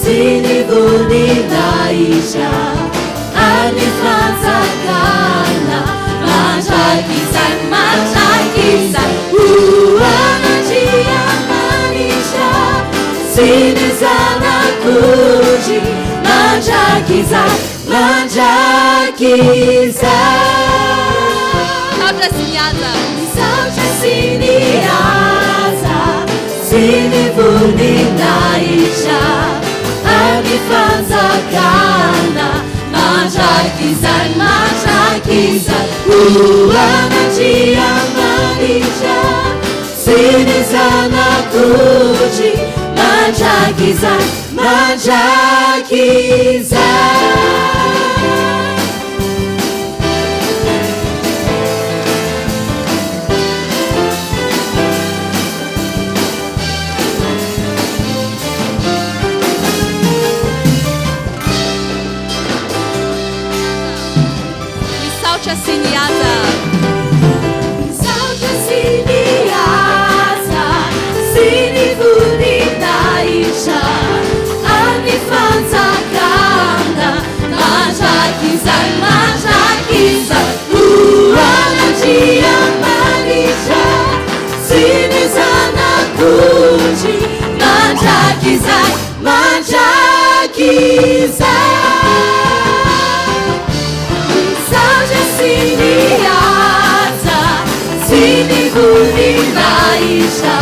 sinivuninaisha anifanzakana manjakizan manjakizan uanajiamanisha sinizanakuji manjakizan manjakizan Saucha siniaza sinivuninaisha anifanzakana manjakizan manjakizan uanajiamanisha sinizanakuji manjakizan manjakizan Siniaza Saucha siniaza sinivuninaisha anifanzakana manjakizan manjakizan uanajiamanisha sinizanakuji manjakizan manjakizan Siniaza, sinivuninaisha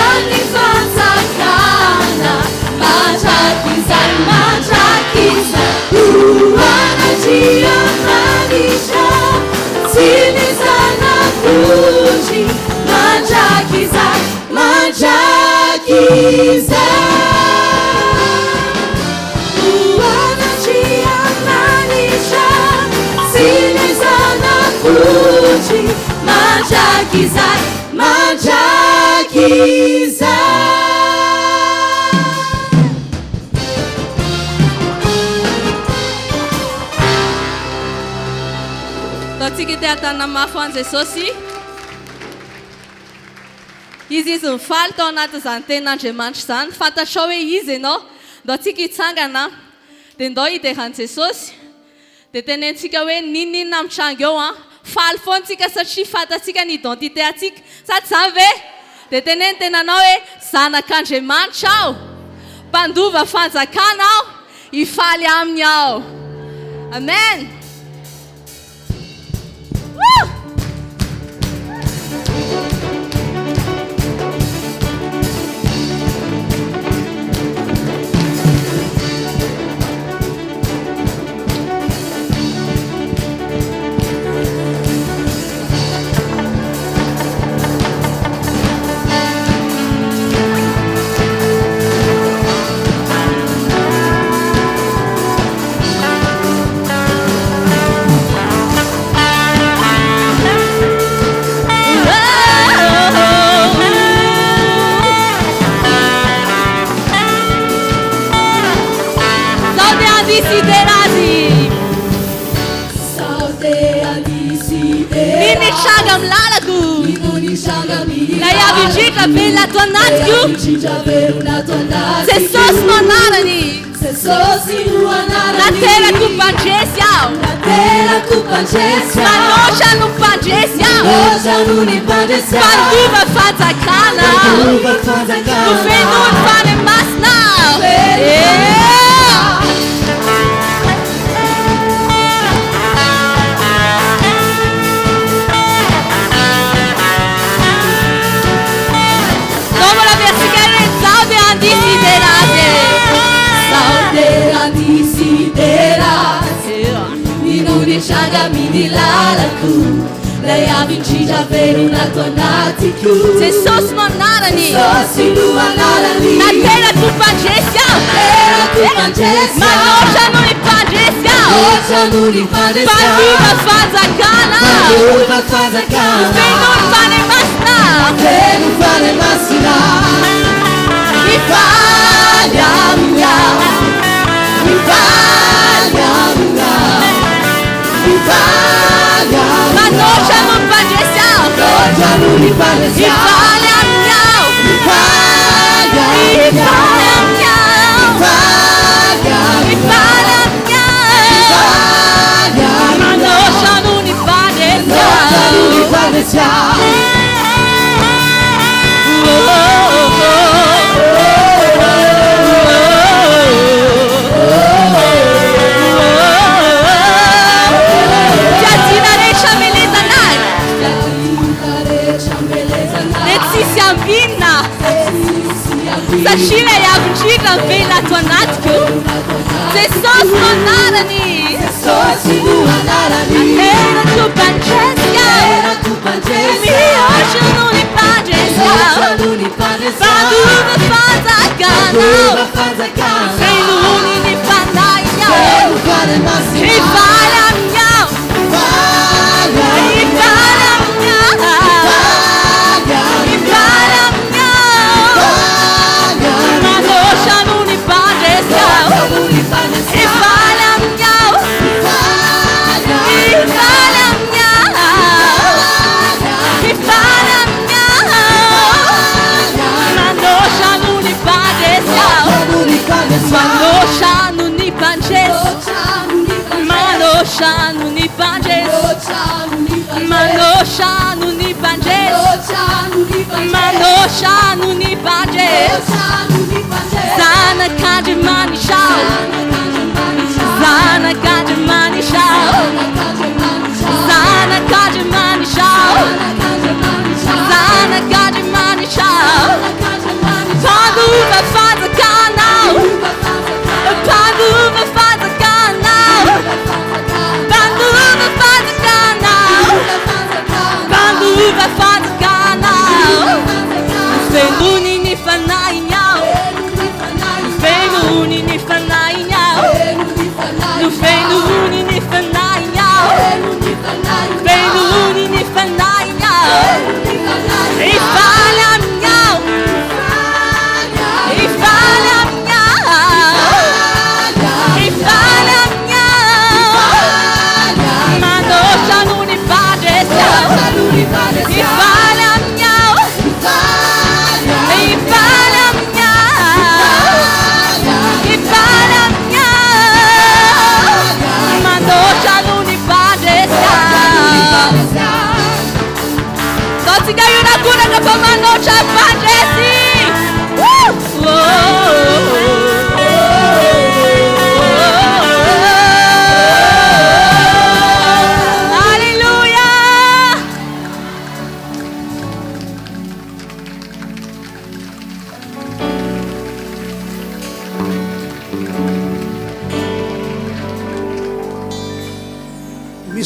anifanzakana manjakizan manjakizan uanajiamanisha sinizanakuji manjakizan manjakizan Sinizanakuji manjakizan manjakizan Tatsika ity atana mafy an Jesosy. Izy mifaly tao anatin'izany tenin'Andriamanitra izany. Fantatrao hoe izy ianao. Ndao antsika hitsangana dia ndao hideran'i Jesosy. Dia tenentsika hoe ninninona mitranga eo an. Faly foana tsika satria fantatsika ny identité atsika. Sady izany ve? Dia teneny tenanao hoe zanak'Andriamanitra aho. Mpandova fanjakana aho. Hifaly aminy aho. Amen. Woo! Bella tua natiku Jesosy no anarany Nateraky mpandresy aho Manotra no mpandresy aho Mpandiva fanjakana Nofenony fany masina Chagamini lalaku lei avinci davvero una tua natiku Jesosy no anarany Na tena ku mpandresy aho Manotra no mpandresy aho Mpandiva fanjakana Nofenony fany masina Mifaly aminy aho Manotra no mpandresy aho Mifaly aminy aho satria ilay avindrindra mivela ato anatiko Jesosy no anarany Aherako mpanjeska Mihoatra noho ny mpanjeska Fanova fanjakanao Fenony ny fanahinao Hifaly aminao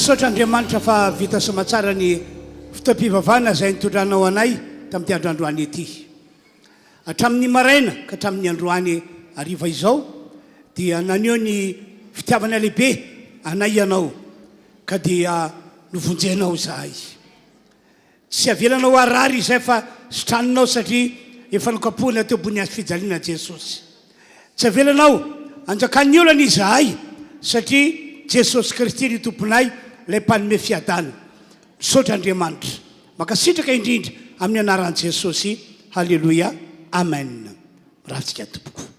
misaotra Andriamanitra fa vita somatsara ny fotoam-bavaka zay nitondranao anay tamin'ity andro androany ity. Hatramin'ny maraina ka hatramin'ny androany hariva izao dia naneo ny fitiavana lehibe anay ianao ka dia novonjenao zahay. Tsy avelanao arary izay fa sitranonao satria efa nokapohana teo ambony azy fijaliana Jesosy. Tsy avelanao anjakan'ny olana izahay satria Jesosy Kristy ny tomponay ilay mpanome fiadana. Misaotra Andriamanitra. Makasitraka indrindra amin'ny anaran'i Jesosy. Halleluia. Amen. Ratsika tompoko.